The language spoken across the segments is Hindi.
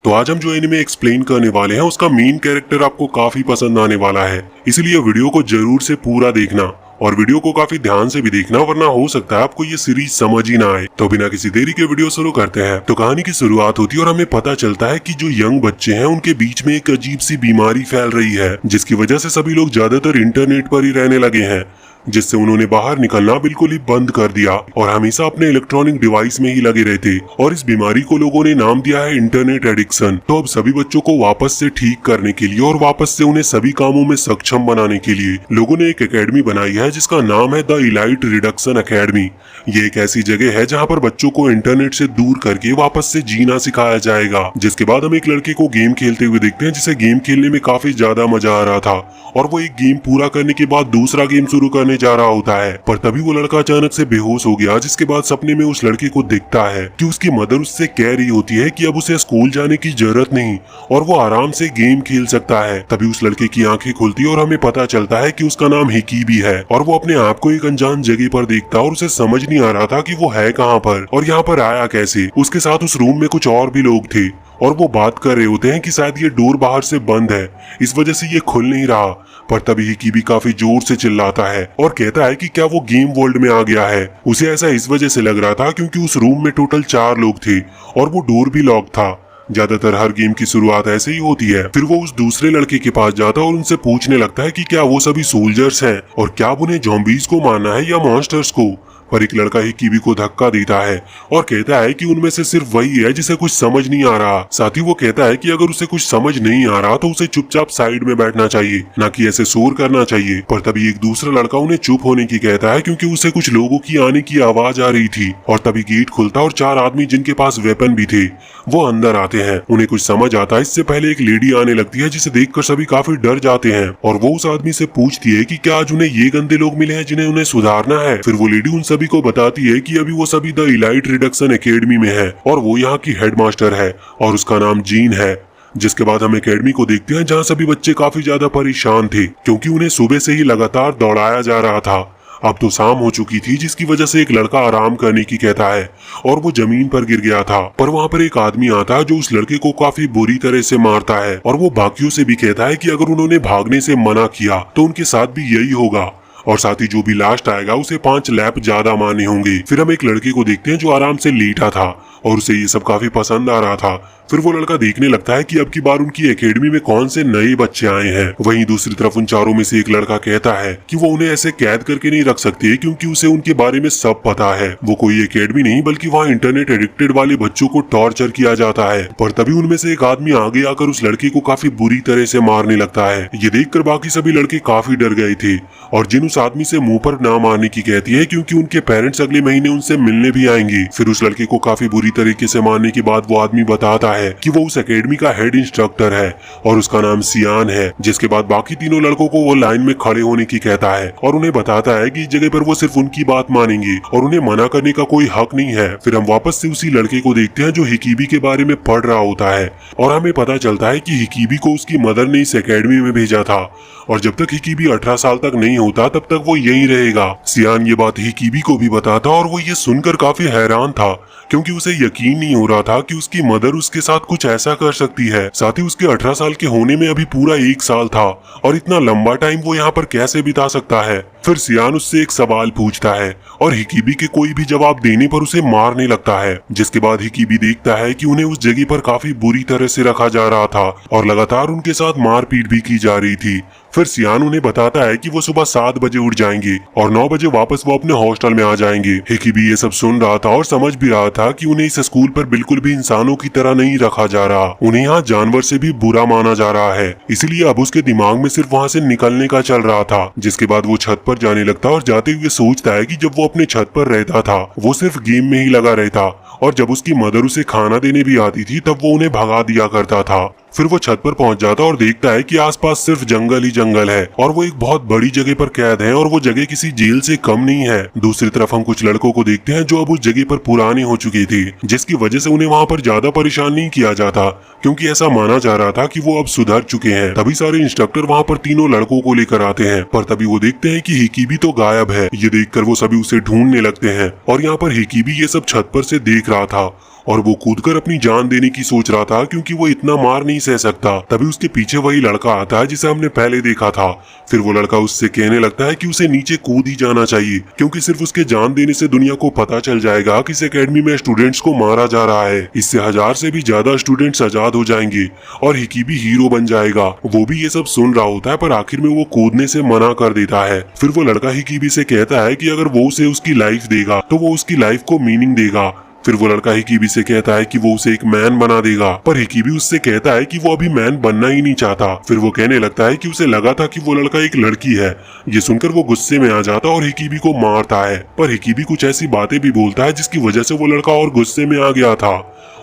तो आज हम जो एनिमे एक्सप्लेन करने वाले हैं उसका मेन कैरेक्टर आपको काफी पसंद आने वाला है, इसलिए वीडियो को जरूर से पूरा देखना और वीडियो को काफी ध्यान से भी देखना, वरना हो सकता है आपको ये सीरीज समझ ही ना आए। तो बिना किसी देरी के वीडियो शुरू करते हैं। तो कहानी की शुरुआत होती है और हमें पता चलता है कि जो यंग बच्चे हैं उनके बीच में एक अजीब सी बीमारी फैल रही है, जिसकी वजह से सभी लोग ज्यादातर इंटरनेट पर ही रहने लगे हैं, जिससे उन्होंने बाहर निकलना बिल्कुल ही बंद कर दिया और हमेशा अपने इलेक्ट्रॉनिक डिवाइस में ही लगे रहते। और इस बीमारी को लोगों ने नाम दिया है इंटरनेट एडिक्शन। तो अब सभी बच्चों को वापस से ठीक करने के लिए और वापस से उन्हें सभी कामों में सक्षम बनाने के लिए लोगों ने एक एकेडमी बनाई है जिसका नाम है द इलाइट रिडक्शन एकेडमी। ये एक ऐसी जगह है जहाँ पर बच्चों को इंटरनेट से दूर करके वापस से जीना सिखाया जाएगा। जिसके बाद हम एक लड़के को गेम खेलते हुए देखते हैं, जिसे गेम खेलने में काफी ज्यादा मजा आ रहा था और वो एक गेम पूरा करने के बाद दूसरा गेम शुरू करने जा रहा होता है। पर तभी वो लड़का अचानक से बेहोश हो गया, जिसके बाद सपने में उस लड़के को दिखता है कि उसकी मदर उससे कह रही होती है कि अब उसे स्कूल जाने की जरूरत नहीं और वो आराम से गेम खेल सकता है। तभी उस लड़के की आंखें खुलती है और हमें पता चलता है कि उसका नाम हिकीबी है और वो अपने आप को एक अनजान जगह पर देखता और उसे समझ नहीं आ रहा था कि वो है कहाँ पर और यहाँ पर आया कैसे। उसके साथ उस रूम में कुछ और भी लोग थे और वो बात कर रहे होते हैं कि शायद ये डोर बाहर से बंद है, इस वजह से ये खुल नहीं रहा। पर तभी हिकीबी काफी जोर से चिल्लाता है और कहता है कि क्या वो गेम वर्ल्ड में आ गया है। उसे ऐसा इस वजह से लग रहा था क्योंकि उस रूम में टोटल 4 लोग थे और वो डोर भी लॉक था। ज्यादातर हर गेम की शुरुआत ऐसे ही होती है। फिर वो उस दूसरे लड़के के पास जाता है और उनसे पूछने लगता है कि क्या वो सभी सोल्जर्स हैं और क्या उन्हें ज़ॉम्बीज़ को मारना है या मॉन्स्टर्स को। पर एक लड़का हिकीबी को धक्का देता है और कहता है कि उनमें से सिर्फ वही है जिसे कुछ समझ नहीं आ रहा। साथ ही वो कहता है कि अगर उसे कुछ समझ नहीं आ रहा तो उसे चुपचाप साइड में बैठना चाहिए, ना कि ऐसे शोर करना चाहिए। पर तभी एक दूसरा लड़का उन्हें चुप होने की कहता है क्योंकि उसे कुछ लोगों की आने की आवाज आ रही थी। और तभी गेट खुलता और 4 आदमी जिनके पास वेपन भी थे वो अंदर आते हैं। उन्हें कुछ समझ आता है। इससे पहले एक लेडी आने लगती है जिसे देखकर सभी काफी डर जाते हैं और वो उस आदमी से पूछती है कि क्या आज उन्हें ये गंदे लोग मिले हैं जिन्हें उन्हें सुधारना है। फिर वो लेडी उन सभी को बताती है कि अभी वो सभी द इलाइट रिडक्शन एकेडमी में है और वो यहाँ की हेडमास्टर है और उसका नाम जीन है। जिसके बाद हम एकेडमी को देखते हैं जहाँ सभी बच्चे काफी ज्यादा परेशान थे क्योंकि उन्हें सुबह से ही लगातार दौड़ाया जा रहा था। अब तो शाम हो चुकी थी, जिसकी वजह से एक लड़का आराम करने की कहता है और वो जमीन पर गिर गया था। पर वहाँ पर एक आदमी आता है जो उस लड़के को काफी बुरी तरह से मारता है और वो बाकियों से भी कहता है कि अगर उन्होंने भागने से मना किया तो उनके साथ भी यही होगा और साथ ही जो भी लास्ट आएगा उसे 5 लैप ज्यादा मारने होंगे। फिर हम एक लड़के को देखते हैं जो आराम से लेटा था और उसे ये सब काफी पसंद आ रहा था। फिर वो लड़का देखने लगता है कि अब की बार उनकी एकेडमी में कौन से नए बच्चे आए हैं। वहीं दूसरी तरफ उन चारों में से एक लड़का कहता है कि वो उन्हें ऐसे कैद करके नहीं रख सकते क्योंकि उसे उनके बारे में सब पता है। वो कोई एकेडमी नहीं बल्कि वहाँ इंटरनेट एडिक्टेड वाले बच्चों को टॉर्चर किया जाता है। पर तभी उनमें से एक आदमी आगे आकर उस लड़के को काफी बुरी तरह से मारने लगता है। ये देखकर बाकी सभी लड़के काफी डर गए थे और जिन उस आदमी से मुंह पर ना मारने की कहती है क्योंकि उनके पेरेंट्स अगले महीने उनसे मिलने भी आएंगे। फिर उस लड़के को काफी बुरी तरीके से मारने के बाद वो आदमी बताता है कि वो उस एकेडमी का हेड इंस्ट्रक्टर है और उसका नाम सियान है। जिसके बाद बाकी तीनों लड़कों को वो लाइन में खड़े होने की कहता है और उन्हें बताता है कि इस जगह पर वो सिर्फ उनकी बात मानेंगे और उन्हें मना करने का कोई हक नहीं है। फिर हम वापस से उसी लड़के को देखते हैं जो हिकीबी के बारे में पढ़ रहा होता है और हमें पता चलता है कि हिकीबी को उसकी मदर ने इस एकेडमी में भेजा था और जब तक हिकीबी 18 साल तक नहीं होता तब तक वो यहीं रहेगा। सियान ये बात हिकीबी को भी बताता और वो ये सुनकर काफी हैरान था क्योंकि उसे यकीन नहीं हो रहा था कि उसकी मदर उसके साथ कुछ ऐसा कर सकती है। साथ ही उसके 18 साल के होने में अभी पूरा 1 साल था और इतना लंबा टाइम वो यहाँ पर कैसे बिता सकता है। फिर सियान उससे एक सवाल पूछता है और हिकीबी के कोई भी जवाब देने पर उसे मारने लगता है। जिसके बाद हिकीबी देखता है कि उन्हें उस जगह पर काफी बुरी तरह से रखा जा रहा था और लगातार उनके साथ मारपीट भी की जा रही थी। फिर सियान उन्हें बताता है कि वो सुबह 7 बजे उठ जाएंगे और 9 बजे वापस वो अपने हॉस्टल में आ जाएंगे। हिकीबी ये सब सुन रहा था और समझ भी रहा था कि उन्हें इस स्कूल पर बिल्कुल भी इंसानों की तरह नहीं रखा जा रहा, उन्हें यहाँ जानवर से भी बुरा माना जा रहा है। इसलिए अब उसके दिमाग में सिर्फ वहाँ से निकलने का चल रहा था। जिसके बाद वो छत पर जाने लगता और जाते हुए सोचता है कि जब वो अपने छत पर रहता था वो सिर्फ गेम में ही लगा रहता और जब उसकी मदर उसे खाना देने भी आती थी तब वो उन्हें भगा दिया करता था। फिर वो छत पर पहुंच जाता और देखता है कि आसपास सिर्फ जंगल ही जंगल है और वो एक बहुत बड़ी जगह पर कैद है और वो जगह किसी जेल से कम नहीं है। दूसरी तरफ हम कुछ लड़कों को देखते हैं जो अब उस जगह पर पुराने हो चुके थे, जिसकी वजह से उन्हें वहाँ पर ज्यादा परेशान नहीं किया जाता क्योंकि ऐसा माना जा रहा था कि वो अब सुधर चुके हैं। तभी सारे इंस्ट्रक्टर वहाँ पर तीनों लड़कों को लेकर आते हैं पर तभी वो देखते हैं कि हिकीबी तो गायब है। ये देखकर वो सभी उसे ढूंढने लगते हैं और यहाँ पर हिकीबी ये सब छत पर से देख रहा था और वो कूदकर अपनी जान देने की सोच रहा था क्योंकि वो इतना मार नहीं सह सकता। तभी उसके पीछे वही लड़का आता है जिसे हमने पहले देखा था। फिर वो लड़का उससे कहने लगता है कि उसे नीचे कूद ही जाना चाहिए क्योंकि सिर्फ उसके जान देने से दुनिया को पता चल जाएगा कि इस एकेडमी में स्टूडेंट्स को मारा जा रहा है। इससे 1000 से भी ज्यादा स्टूडेंट्स आजाद हो जाएंगे और हिकीबी हीरो बन जाएगा। वो भी ये सब सुन रहा होता है पर आखिर में वो कूदने से मना कर देता है। फिर वो लड़का हिकीबी से कहता है कि अगर वो उसे उसकी लाइफ देगा तो वो उसकी लाइफ को मीनिंग देगा। फिर वो लड़का हिकीबी से कहता है कि वो उसे एक मैन बना देगा, पर हिकीबी उससे कहता है कि वो अभी मैन बनना ही नहीं चाहता। फिर वो कहने लगता है कि उसे लगा था कि वो लड़का एक लड़की है। ये सुनकर वो गुस्से में आ जाता और हिकीबी को मारता है, पर हिकीबी कुछ ऐसी बातें भी बोलता है जिसकी वजह से वो लड़का और गुस्से में आ गया था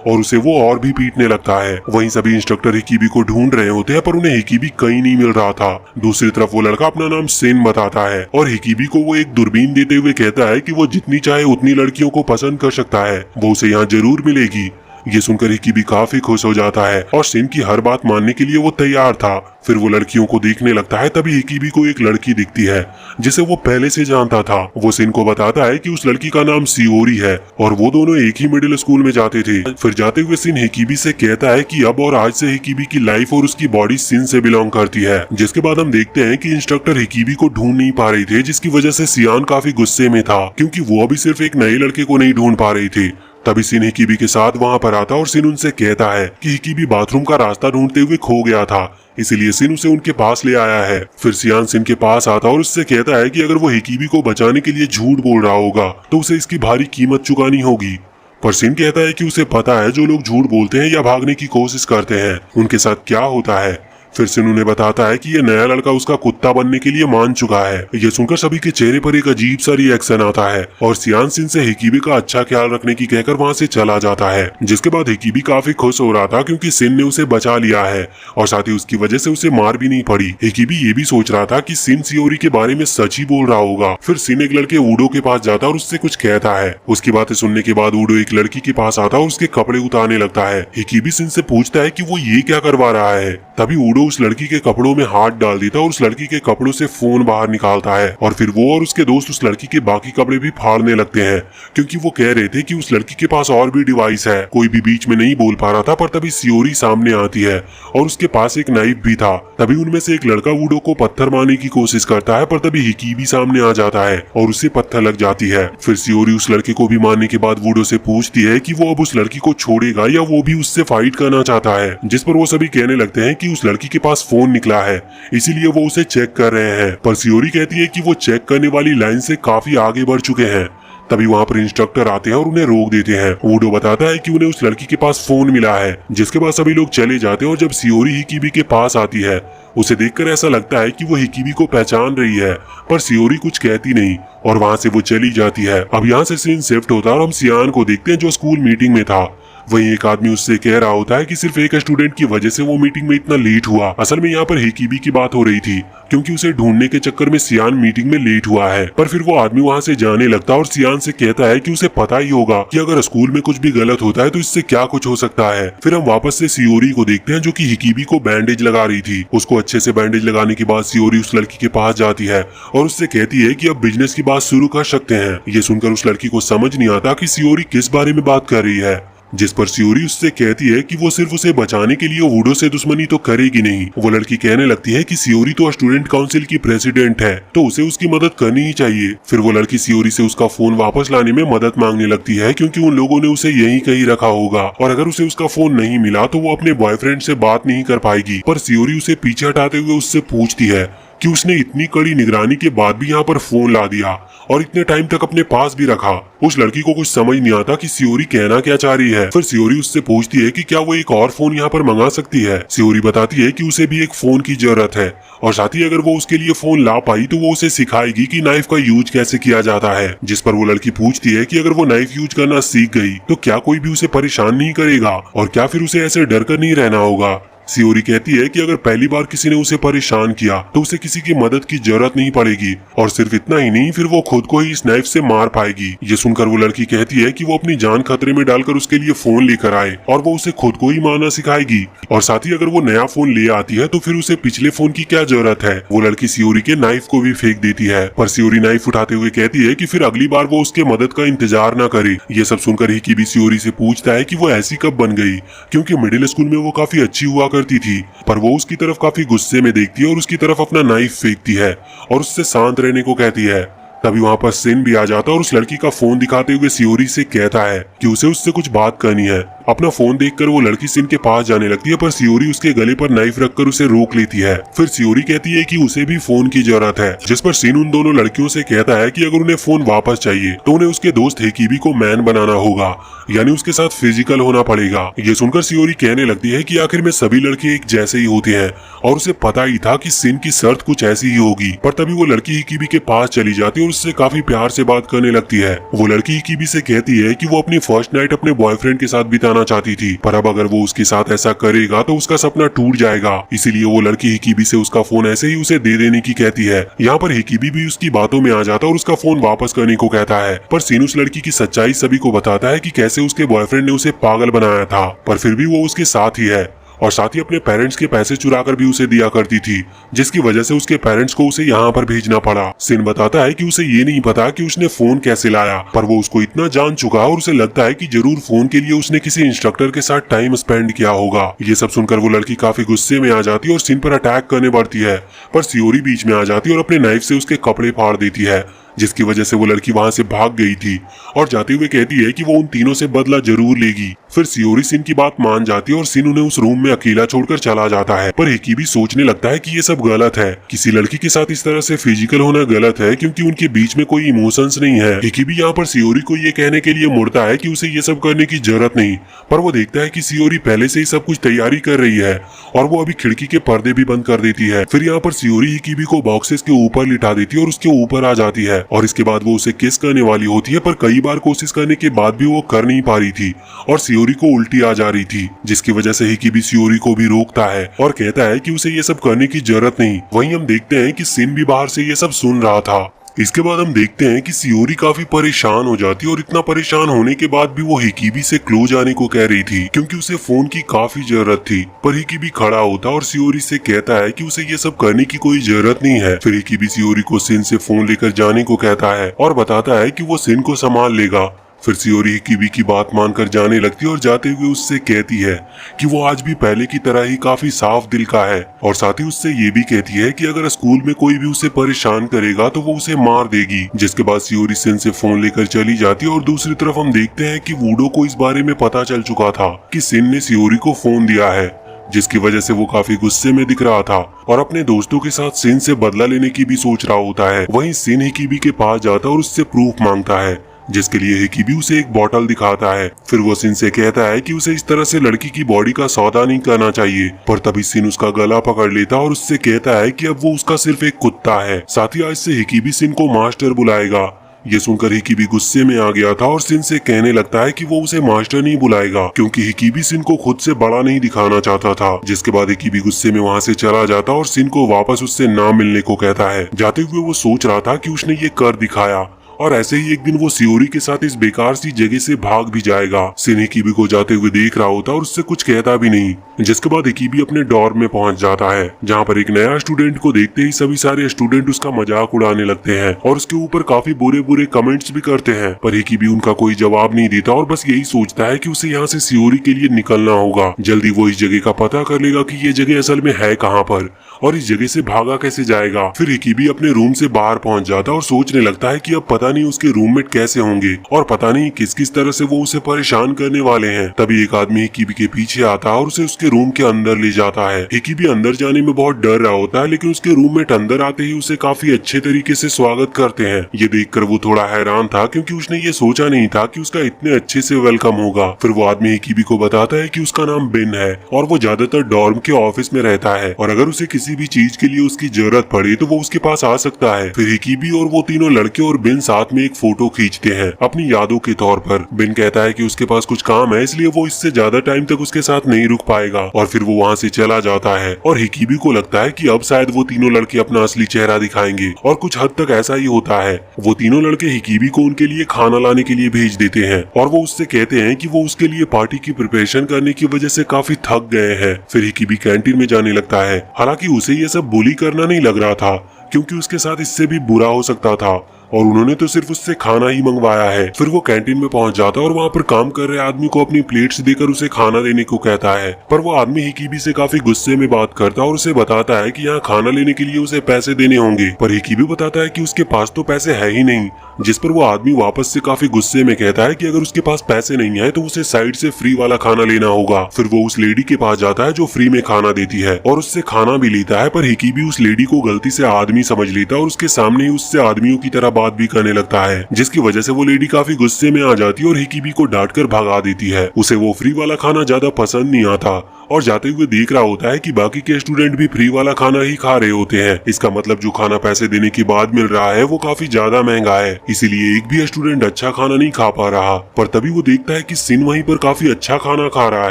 और उसे वो और भी पीटने लगता है। वहीं सभी इंस्ट्रक्टर हिकीबी को ढूंढ रहे होते हैं पर उन्हें हिकीबी कहीं नहीं मिल रहा था। दूसरी तरफ वो लड़का अपना नाम सेन बताता है और हिकीबी को वो एक दूरबीन देते हुए कहता है कि वो जितनी चाहे उतनी लड़कियों को पसंद कर सकता है, वो उसे यहाँ जरूर मिलेगी। ये सुनकर हिकीबी काफी खुश हो जाता है और सेन की हर बात मानने के लिए वो तैयार था। फिर वो लड़कियों को देखने लगता है। तभी हिकीबी को एक लड़की दिखती है जिसे वो पहले से जानता था। वो सेन को बताता है कि उस लड़की का नाम सियोरी है और वो दोनों एक ही मिडिल स्कूल में जाते थे। फिर जाते हुए सेन हिकीबी से कहता है कि अब और आज से हिकीबी की लाइफ और उसकी बॉडी सिन से बिलोंग करती है। जिसके बाद हम देखते हैं कि इंस्ट्रक्टर हिकीबी को ढूंढ नहीं पा रहे थे, जिसकी वजह से सियान काफी गुस्से में था क्योंकि वो अभी सिर्फ एक नए लड़के को नहीं ढूंढ पा रहे थे। तभी सिन हिकीबी के साथ वहां पर आता और सिन उनसे कहता है कि हिकीबी बाथरूम का रास्ता ढूंढते हुए खो गया था, इसीलिए सिन उसे उनके पास ले आया है। फिर सियान सिन के पास आता और उससे कहता है कि अगर वो हिकीबी को बचाने के लिए झूठ बोल रहा होगा तो उसे इसकी भारी कीमत चुकानी होगी। पर सिन कहता है कि उसे पता है जो लोग झूठ बोलते हैं या भागने की कोशिश करते हैं उनके साथ क्या होता है। फिर सिन उन्हें बताता है कि ये नया लड़का उसका कुत्ता बनने के लिए मान चुका है। ये सुनकर सभी के चेहरे पर एक अजीब सा रिएक्शन आता है और सियान सिन से हिकीबी का अच्छा ख्याल रखने की कहकर वहां से चला जाता है। जिसके बाद हिकीबी काफी खुश हो रहा था क्योंकि सिन ने उसे बचा लिया है और साथ ही उसकी वजह से उसे मार भी नहीं पड़ी। हिकीबी ये भी सोच रहा था कि सिन सियोरी के बारे में सच ही बोल रहा होगा। फिर सिन एक लड़के ऊडो के पास जाता और उससे कुछ कहता है। उसकी बातें सुनने के बाद ऊडो एक लड़की के पास आता और उसके कपड़े उतारने लगता है। हिकीबी सिन से पूछता है कि वो ये क्या करवा रहा है। तभी ऊडो उस लड़की के कपड़ों में हाथ डाल देता और उस लड़की के कपड़ों से फोन बाहर निकालता है और फिर वो और उसके दोस्त उस लड़की के बाकी कपड़े भी फाड़ने लगते हैं क्योंकि वो कह रहे थे कि उस लड़की के पास और भी डिवाइस है। कोई भी बीच में नहीं बोल पा रहा था, पर तभी सियोरी सामने आती है और उसके पास एक नाइफ भी था। तभी उनमें से एक लड़का ऊडो को पत्थर मारने की कोशिश करता है, पर तभी हिकीबी सामने आ जाता है और उसे पत्थर लग जाती है। फिर सियोरी उस लड़के को भी मारने के बाद ऊडो से पूछती है कि वो अब उस लड़की को छोड़ेगा या वो भी उससे फाइट करना चाहता है। जिस पर वो सभी कहने लगते हैं कि उस लड़की के पास फोन निकला है, इसीलिए वो उसे चेक कर रहे हैं। पर सियोरी कहती है कि वो चेक करने वाली लाइन से काफी आगे बढ़ चुके हैं। तभी वहाँ पर इंस्ट्रक्टर आते हैं और उन्हें रोक देते हैं। ऊडो बताता है कि उन्हें उस लड़की के पास फोन मिला है। जिसके बाद सभी लोग चले जाते हैं और जब सियोरी हिकीबी के पास आती है उसे देखकर ऐसा लगता है कि वो हिकीबी को पहचान रही है, पर सियोरी कुछ कहती नहीं और वहाँ से वो चली जाती है। अब यहाँ से सीन शिफ्ट होता है और हम सियान को देखते हैं जो स्कूल मीटिंग में था। वहीं एक आदमी उससे कह रहा होता है कि सिर्फ एक स्टूडेंट की वजह से वो मीटिंग में इतना लेट हुआ। असल में यहाँ पर हिकीबी की बात हो रही थी क्योंकि उसे ढूंढने के चक्कर में सियान मीटिंग में लेट हुआ है। पर फिर वो आदमी वहाँ से जाने लगता और सियान से कहता है कि उसे पता ही होगा कि अगर स्कूल में कुछ भी गलत होता है तो इससे क्या कुछ हो सकता है। फिर हम वापस से सियोरी को देखते हैं जो कि हिकीबी को बैंडेज लगा रही थी। उसको अच्छे से बैंडेज लगाने के बाद सियोरी उस लड़की के पास जाती है और उससे कहती है कि अब बिजनेस की बात शुरू कर सकते हैं। ये सुनकर उस लड़की को समझ नहीं आता कि सियोरी किस बारे में बात कर रही है। जिस पर सियोरी उससे कहती है कि वो सिर्फ उसे बचाने के लिए ऊडो से दुश्मनी तो करेगी नहीं। वो लड़की कहने लगती है कि सियोरी तो स्टूडेंट काउंसिल की प्रेसिडेंट है तो उसे उसकी मदद करनी ही चाहिए। फिर वो लड़की सियोरी से उसका फोन वापस लाने में मदद मांगने लगती है क्योंकि उन लोगों ने उसे यहीं कहीं रखा होगा और अगर उसे उसका फोन नहीं मिला तो वो अपने बॉयफ्रेंड से बात नहीं कर पाएगी। पर सियोरी उसे पीछे हटाते हुए उससे पूछती है कि उसने इतनी कड़ी निगरानी के बाद भी यहाँ पर फोन ला दिया और इतने टाइम तक अपने पास भी रखा। उस लड़की को कुछ समझ नहीं आता कि सियोरी कहना क्या चाह रही है। फिर सियोरी उससे पूछती है कि क्या वो एक और फोन यहाँ पर मंगा सकती है। सियोरी बताती है कि उसे भी एक फोन की जरूरत है और साथ ही अगर वो उसके लिए फोन ला पाई तो वो उसे सिखाएगी कि नाइफ का यूज कैसे किया जाता है। जिस पर वो लड़की पूछती है कि अगर वो नाइफ यूज करना सीख गई तो क्या कोई भी उसे परेशान नहीं करेगा और क्या फिर उसे ऐसे डर कर नहीं रहना होगा। सियोरी कहती है कि अगर पहली बार किसी ने उसे परेशान किया तो उसे किसी की मदद की जरूरत नहीं पड़ेगी, और सिर्फ इतना ही नहीं, फिर वो खुद को ही इस नाइफ से मार पाएगी। ये सुनकर वो लड़की कहती है कि वो अपनी जान खतरे में डालकर उसके लिए फोन लेकर आए और वो उसे खुद को ही मारना सिखाएगी, और साथ ही अगर वो नया फोन ले आती है तो फिर उसे पिछले फोन की क्या जरूरत है। वो लड़की सियोरी के नाइफ को भी फेंक देती है, पर सियोरी नाइफ उठाते हुए कहती है कि फिर अगली बार वो उसके मदद का इंतजार न करे। ये सब सुनकर हिकिबी सियोरी से पूछता है कि वो ऐसी कब बन गई, क्योंकि मिडिल स्कूल में वो काफी अच्छी हुआ करती थी, पर वो उसकी तरफ काफी गुस्से में देखती है और उसकी तरफ अपना नाइफ फेंकती है और उससे शांत रहने को कहती है। तभी वहाँ पर सिन भी आ जाता है और उस लड़की का फोन दिखाते हुए सियोरी से कहता है कि उसे उससे कुछ बात करनी है। अपना फोन देखकर वो लड़की सिन के पास जाने लगती है, पर सियोरी उसके गले पर नाइफ रखकर उसे रोक लेती है। फिर सियोरी कहती है कि उसे भी फोन की जरूरत है, जिस पर सिन उन दोनों लड़कियों से कहता है कि अगर उन्हें फोन वापस चाहिए तो उन्हें उसके दोस्त हिकिबी को मैन बनाना होगा, यानी उसके साथ फिजिकल होना पड़ेगा। ये सुनकर सियोरी कहने लगती है कि आखिर में सभी लड़के एक जैसे ही होते हैं, और उसे पता ही था कि सिन की शर्त कुछ ऐसी ही होगी। पर तभी वो लड़की हिकिबी के पास चली जाती है और उससे काफी प्यार से बात करने लगती है। वो लड़की हिकिबी से कहती है कि वो अपनी फर्स्ट नाइट अपने बॉयफ्रेंड के साथ बिताना चाहती थी, पर अब अगर वो उसके साथ ऐसा करेगा तो उसका सपना टूट जाएगा। इसीलिए वो लड़की हिकिबी से उसका फोन ऐसे ही उसे दे देने की कहती है। यहाँ पर हिकिबी भी उसकी बातों में आ जाता और उसका फोन वापस करने को कहता है, पर सिन उस लड़की की सच्चाई सभी को बताता है कि कैसे उसके बॉयफ्रेंड ने उसे पागल बनाया था, पर फिर भी वो उसके साथ ही है, और साथ ही अपने पेरेंट्स के पैसे चुराकर भी उसे दिया करती थी, जिसकी वजह से उसके पेरेंट्स को उसे यहाँ पर भेजना पड़ा। सिन बताता है कि उसे ये नहीं पता कि उसने फोन कैसे लाया, पर वो उसको इतना जान चुका और उसे लगता है कि जरूर फोन के लिए उसने किसी इंस्ट्रक्टर के साथ टाइम स्पेंड किया होगा। ये सब सुनकर वो लड़की काफी गुस्से में आ जाती है और सिन पर अटैक करने बढ़ती है, पर सियोरी बीच में आ जाती है और अपने नाइफ से उसके कपड़े फाड़ देती है, जिसकी वजह से वो लड़की वहां से भाग गई थी, और जाते हुए कहती है कि वो उन तीनों से बदला जरूर लेगी। फिर सियोरी सिन की बात मान जाती है और सिन उन्हें उस रूम में अकेला छोड़कर चला जाता है। पर हिकिबी सोचने लगता है कि ये सब गलत है, किसी लड़की के साथ इस तरह से फिजिकल होना गलत है, क्योंकि उनके बीच में कोई इमोशंस नहीं है। हिकिबी यहाँ पर सियोरी को ये कहने के लिए मुड़ता है कि उसे ये सब करने की जरूरत नहीं, पर वो देखता है कि सियोरी पहले से ही सब कुछ तैयारी कर रही है और वो अभी खिड़की के पर्दे भी बंद कर देती है। फिर यहाँ पर सियोरी हिकिबी को बॉक्सेस के ऊपर लिटा देती है और उसके ऊपर आ जाती है, और इसके बाद वो उसे किस करने वाली होती है, पर कई बार कोशिश करने के बाद भी वो कर नहीं पा रही थी और सियोरी को उल्टी आ जा रही थी, जिसकी वजह से हिकिबी सियोरी को भी रोकता है और कहता है कि उसे ये सब करने की जरूरत नहीं। वहीं हम देखते हैं कि सिन भी बाहर से ये सब सुन रहा था। इसके बाद हम देखते हैं कि सियोरी काफी परेशान हो जाती है, और इतना परेशान होने के बाद भी वो हिकिबी से क्लोज आने को कह रही थी, क्योंकि उसे फोन की काफी जरूरत थी। पर हिकिबी खड़ा होता और सियोरी से कहता है कि उसे ये सब करने की कोई जरूरत नहीं है। फिर हिकिबी सियोरी को सिन से फोन लेकर जाने को कहता है और बताता है कि वो सिन को संभाल लेगा। फिर सियोरी हिकिबी की बात मानकर जाने लगती है और जाते हुए उससे कहती है कि वो आज भी पहले की तरह ही काफी साफ दिल का है, और साथ ही उससे ये भी कहती है कि अगर स्कूल में कोई भी उसे परेशान करेगा तो वो उसे मार देगी। जिसके बाद सियोरी सिन से फोन लेकर चली जाती है, और दूसरी तरफ हम देखते हैं कि वुडो को इस बारे में पता चल चुका था कि सिन ने सियोरी को फोन दिया है, जिसकी वजह से वो काफी गुस्से में दिख रहा था और अपने दोस्तों के साथ सिन से बदला लेने की भी सोच रहा होता है। वहीं सिन हिकिबी के पास जाता और उससे प्रूफ मांगता है, जिसके लिए हिकिबी उसे एक बोतल दिखाता है। फिर वो सिन से कहता है कि उसे इस तरह से लड़की की बॉडी का सौदा नहीं करना चाहिए, पर तभी सिन उसका गला पकड़ लेता और उससे कहता है कि अब वो उसका सिर्फ एक कुत्ता है। साथ ही आज से हिकिबी सिन को मास्टर बुलाएगा। ये सुनकर हिकिबी गुस्से में आ गया था और सिन से कहने लगता है कि वो उसे मास्टर नहीं बुलाएगा, क्योंकि हिकिबी सिन को खुद से बड़ा नहीं दिखाना चाहता था। जिसके बाद हिकिबी गुस्से में वहाँ से चला जाता और सिन को वापस उससे ना मिलने को कहता है। जाते हुए वो सोच रहा था कि उसने ये कर दिखाया, और ऐसे ही एक दिन वो सियोरी के साथ इस बेकार सी जगह से भाग भी जाएगा। सिन हिकिबी को जाते हुए देख रहा होता और उससे कुछ कहता भी नहीं। जिसके बाद हिकिबी अपने डॉर्म में पहुंच जाता है, जहां पर एक नया स्टूडेंट को देखते ही सभी सारे स्टूडेंट उसका मजाक उड़ाने लगते हैं और उसके ऊपर काफी बुरे बुरे कमेंट्स भी करते हैं। पर हिकिबी उनका कोई जवाब नहीं देता और बस यही सोचता है कि उसे यहाँ से सियोरी के लिए निकलना होगा। जल्दी वो इस जगह का पता कर लेगा कि ये जगह असल में है कहाँ पर और इस जगह से भागा कैसे जाएगा। फिर हिकिबी अपने रूम से बाहर पहुंच जाता और सोचने लगता है कि अब पता नहीं उसके रूममेट कैसे होंगे और पता नहीं किस किस तरह से वो उसे परेशान करने वाले हैं। तभी एक आदमी हिकिबी के पीछे आता है और उसे उसके रूम के अंदर ले जाता है। हिकिबी अंदर जाने में बहुत डर रहा होता है, लेकिन उसके रूममेट अंदर आते ही उसे काफी अच्छे तरीके से स्वागत करते हैं। ये देखकर वो थोड़ा हैरान था, क्योंकि उसने ये सोचा नहीं था कि उसका इतने अच्छे से वेलकम होगा। फिर वो आदमी हिकिबी को बताता है कि उसका नाम बेन है और वो ज्यादातर डॉर्म के ऑफिस में रहता है, और अगर उसे किसी भी चीज के लिए उसकी जरूरत पड़े तो वो उसके पास आ सकता है। फिर हिकिबी और वो तीनों लड़के और बेन साथ साथ में एक फोटो खींचते हैं अपनी यादों के तौर पर। बिन कहता है कि उसके पास कुछ काम है, इसलिए वो इससे ज्यादा टाइम तक उसके साथ नहीं रुक पाएगा और फिर वो वहाँ से चला जाता है। और हिकिबी को लगता है कि अब शायद वो तीनों लड़के अपना असली चेहरा दिखाएंगे और कुछ हद तक ऐसा ही होता है। वो तीनों लड़के हिकिबी को उनके लिए खाना लाने के लिए भेज देते हैं और वो उससे कहते हैं कि वो उसके लिए पार्टी की प्रिपरेशन करने की वजह से काफी थक गए हैं। फिर हिकिबी कैंटीन में जाने लगता है। हालांकि उसे ये सब बुली करना नहीं लग रहा था, क्योंकि उसके साथ इससे भी बुरा हो सकता था और उन्होंने तो सिर्फ उससे खाना ही मंगवाया है। फिर वो कैंटीन में पहुंच जाता है और वहाँ पर काम कर रहे आदमी को अपनी प्लेट्स देकर उसे खाना देने को कहता है। पर वो आदमी हिकिबी से काफी गुस्से में बात करता है और उसे बताता है कि यहाँ खाना लेने के लिए उसे पैसे देने होंगे। पर हिकिबी बताता है कि उसके पास तो पैसे है ही नहीं, जिस पर वो आदमी वापस से काफी गुस्से में कहता है कि अगर उसके पास पैसे नहीं है तो उसे साइड से फ्री वाला खाना लेना होगा। फिर वो उस लेडी के पास जाता है जो फ्री में खाना देती है और उससे खाना भी लेता है। पर हिकिबी उस लेडी को गलती से आदमी समझ लेता है और उसके सामने ही उससे आदमियों की तरह बात भी करने लगता है, जिसकी वजह से वो लेडी काफी गुस्से में आ जाती है और हिकिबी को डांट कर भगा देती है। उसे वो फ्री वाला खाना ज्यादा पसंद नहीं आता और जाते हुए देख रहा होता है कि बाकी के स्टूडेंट भी फ्री वाला खाना ही खा रहे होते हैं। इसका मतलब जो खाना पैसे देने के बाद मिल रहा है वो काफी ज्यादा महंगा है, इसीलिए एक भी स्टूडेंट अच्छा खाना नहीं खा पा रहा। पर तभी वो देखता है कि सिन वहीं पर काफी अच्छा खाना खा रहा